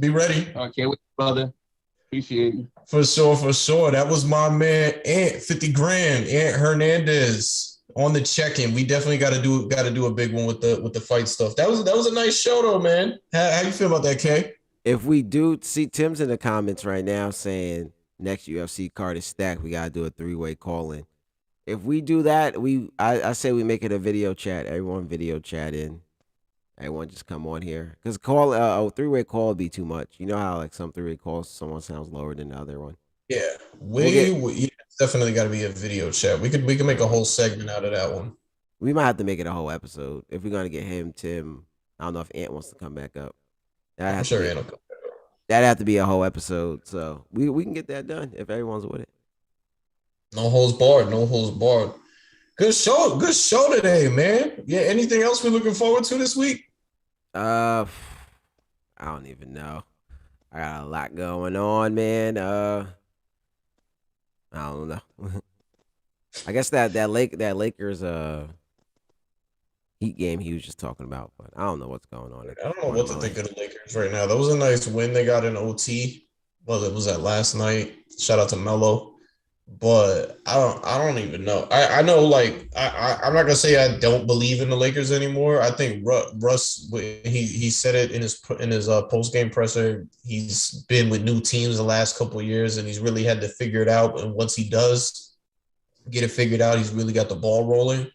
Be ready. Okay, brother. Appreciate you. For sure. That was my man, Ant, 50 grand, Ant Hernandez on the check-in. We definitely got to do a big one with the fight stuff. That was a nice show though, man. How you feel about that, Kay? If we do see Tim's in the comments right now saying next UFC card is stacked, we gotta do a 3-way call-in. If we do that, I say we make it a video chat. Everyone video chat in. Everyone just come on here. Because a 3-way call would be too much. You know how like some 3-way calls, someone sounds lower than the other one. Yeah. It's definitely got to be a video chat. We could make a whole segment out of that one. We might have to make it a whole episode if we're gonna get him, Tim. I don't know if Ant wants to come back up. I'm sure Ant will. That'd have to be a whole episode. So we can get that done if everyone's with it. No holds barred. No holds barred. Good show. Good show today, man. Yeah. Anything else we're looking forward to this week? I don't even know. I got a lot going on, man. I don't know. I guess that Lakers Heat game he was just talking about, but I don't know what's going on. I don't know what to think of the Lakers right now. That was a nice win they got in OT. Well, it was that last night. Shout out to Melo. But I don't even know. I know, like, I'm not gonna say I don't believe in the Lakers anymore. I think Russ he said it in his post game presser. He's been with new teams the last couple of years, and he's really had to figure it out. And once he does get it figured out, he's really got the ball rolling.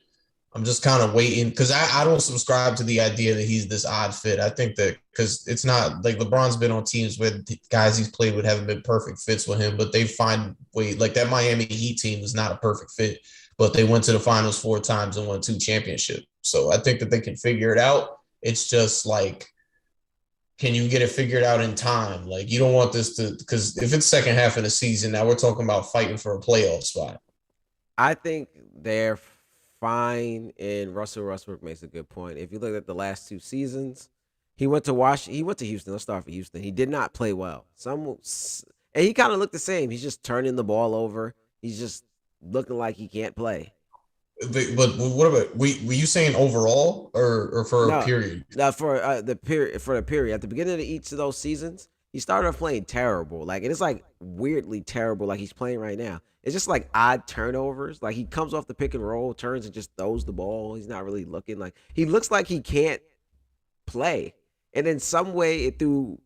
I'm just kind of waiting because I don't subscribe to the idea that he's this odd fit. I think that because it's not like LeBron's been on teams where guys he's played with haven't been perfect fits with him, but they find way like that Miami Heat team is not a perfect fit, but they went to the finals 4 times and won 2 championships. So I think that they can figure it out. It's just like, can you get it figured out in time? Like you don't want this to, because if it's second half of the season, now we're talking about fighting for a playoff spot. I think they're fine, and Russell Westbrook makes a good point. If you look at the last 2 seasons, he went to Washington. He went to Houston. Let's start with Houston. He did not play well. And he kind of looked the same. He's just turning the ball over. He's just looking like he can't play. But what about were you saying overall or for a period? No, for the period. For the period at the beginning of each of those seasons, he started off playing terrible. Like and it's like weirdly terrible. Like he's playing right now. It's just like odd turnovers. Like he comes off the pick and roll, turns and just throws the ball. He's not really looking like he looks like he can't play. And in some way, through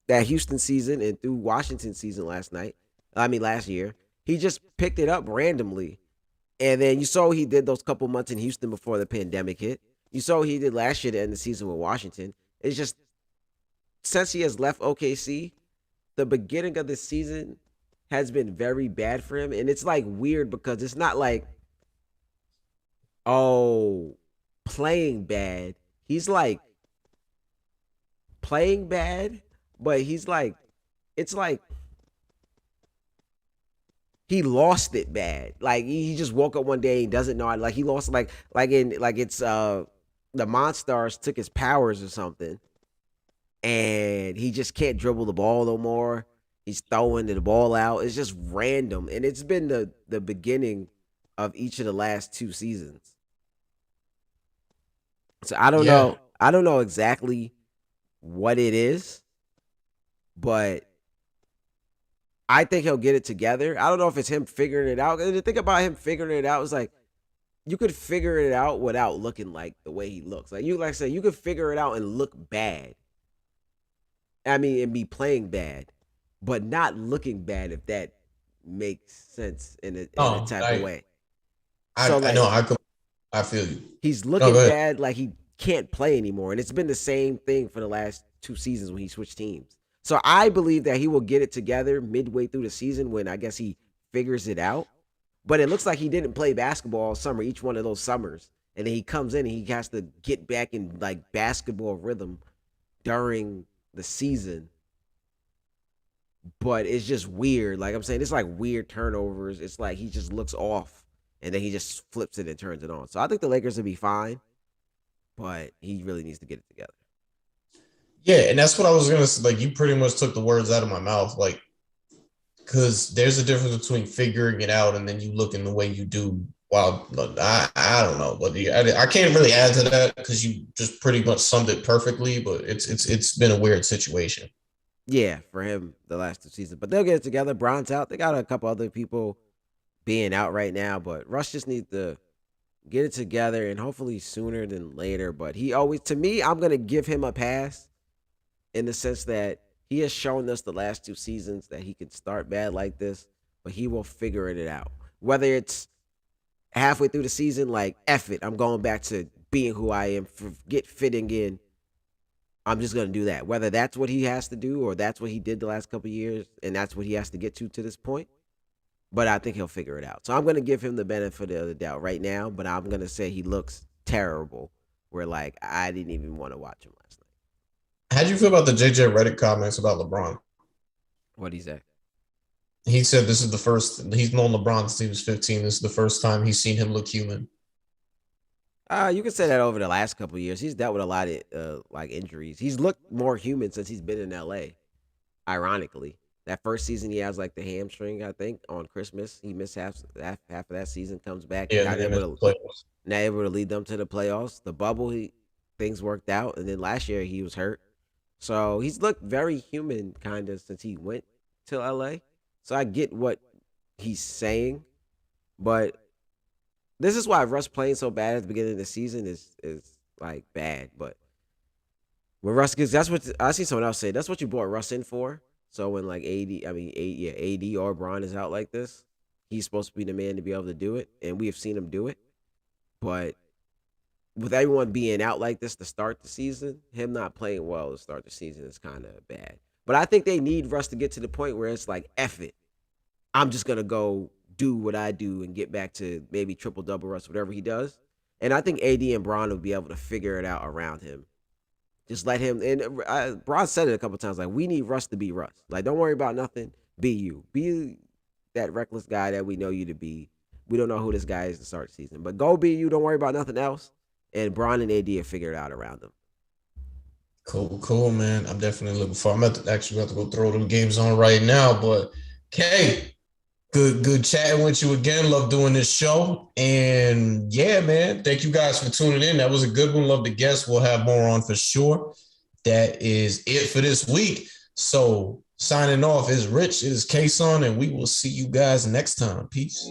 that Houston season and through Washington season last year, he just picked it up randomly. And then you saw he did those couple months in Houston before the pandemic hit. You saw he did last year to end the season with Washington. It's just since he has left OKC, the beginning of the season has been very bad for him. And it's like weird because it's not like, oh, playing bad. He's like playing bad, but he's like, it's like he lost it bad. Like he just woke up one day and doesn't know. Like he lost it's the Monstars took his powers or something. And he just can't dribble the ball no more. He's throwing the ball out. It's just random. And it's been the beginning of each of the last 2 seasons. So I don't know. I don't know exactly what it is, but I think he'll get it together. I don't know if it's him figuring it out. And the thing about him figuring it out is like you could figure it out without looking like the way he looks. Like I said, you could figure it out and look bad. I mean, and be playing bad, but not looking bad, if that makes sense in a type of way. I feel you. He's looking bad like he can't play anymore. And it's been the same thing for the last 2 seasons when he switched teams. So I believe that he will get it together midway through the season when I guess he figures it out. But it looks like he didn't play basketball all summer, each one of those summers. And then he comes in and he has to get back in like basketball rhythm during the season. But it's just weird. Like I'm saying, it's like weird turnovers. It's like he just looks off and then he just flips it and turns it on. So I think the Lakers will be fine, but he really needs to get it together. Yeah, and that's what I was going to say. Like, you pretty much took the words out of my mouth. Like, because there's a difference between figuring it out and then you looking the way you do. Wow, I don't know, but I can't really add to that because you just pretty much summed it perfectly. But it's been a weird situation. Yeah, for him the last 2 seasons, but they'll get it together. Bron's out. They got a couple other people being out right now, but Russ just needs to get it together and hopefully sooner than later. But he always, to me, I'm gonna give him a pass in the sense that he has shown us the last 2 seasons that he can start bad like this, but he will figure it out. Whether it's halfway through the season, like, F it, I'm going back to being who I am, forget fitting in. I'm just going to do that. Whether that's what he has to do or that's what he did the last couple of years and that's what he has to get to this point, but I think he'll figure it out. So I'm going to give him the benefit of the doubt right now, but I'm going to say he looks terrible. Where like I didn't even want to watch him last night. How'd you feel about the JJ Redick comments about LeBron? What'd he say? He said this is the first he's known LeBron since he was 15. This is the first time he's seen him look human. You can say that over the last couple of years. He's dealt with a lot of like injuries. He's looked more human since he's been in LA. Ironically, that first season he has like the hamstring, I think, on Christmas. He missed half of that season, comes back, Yeah, not able to lead them to the playoffs. The bubble, things worked out, and then last year he was hurt. So he's looked very human kind of since he went to LA. So I get what he's saying, but this is why Russ playing so bad at the beginning of the season is like bad. But when Russ gets, that's what I see someone else say. That's what you brought Russ in for. So when like AD or Bron is out like this, he's supposed to be the man to be able to do it, and we have seen him do it. But with everyone being out like this to start the season, him not playing well to start the season is kind of bad. But I think they need Russ to get to the point where it's like, F it. I'm just going to go do what I do and get back to maybe triple-double Russ, whatever he does. And I think AD and Bron will be able to figure it out around him. Just let him. And Bron said it a couple times, like, we need Russ to be Russ. Like, don't worry about nothing. Be you. Be that reckless guy that we know you to be. We don't know who this guy is to start the season. But go be you. Don't worry about nothing else. And Bron and AD have figured it out around him. Cool, man. I'm definitely looking forward. I'm about to go throw them games on right now. But, Kay, good chatting with you again. Love doing this show. And, yeah, man, thank you guys for tuning in. That was a good one. Love the guests. We'll have more on for sure. That is it for this week. So, signing off is Rich. It is Kayson, and we will see you guys next time. Peace.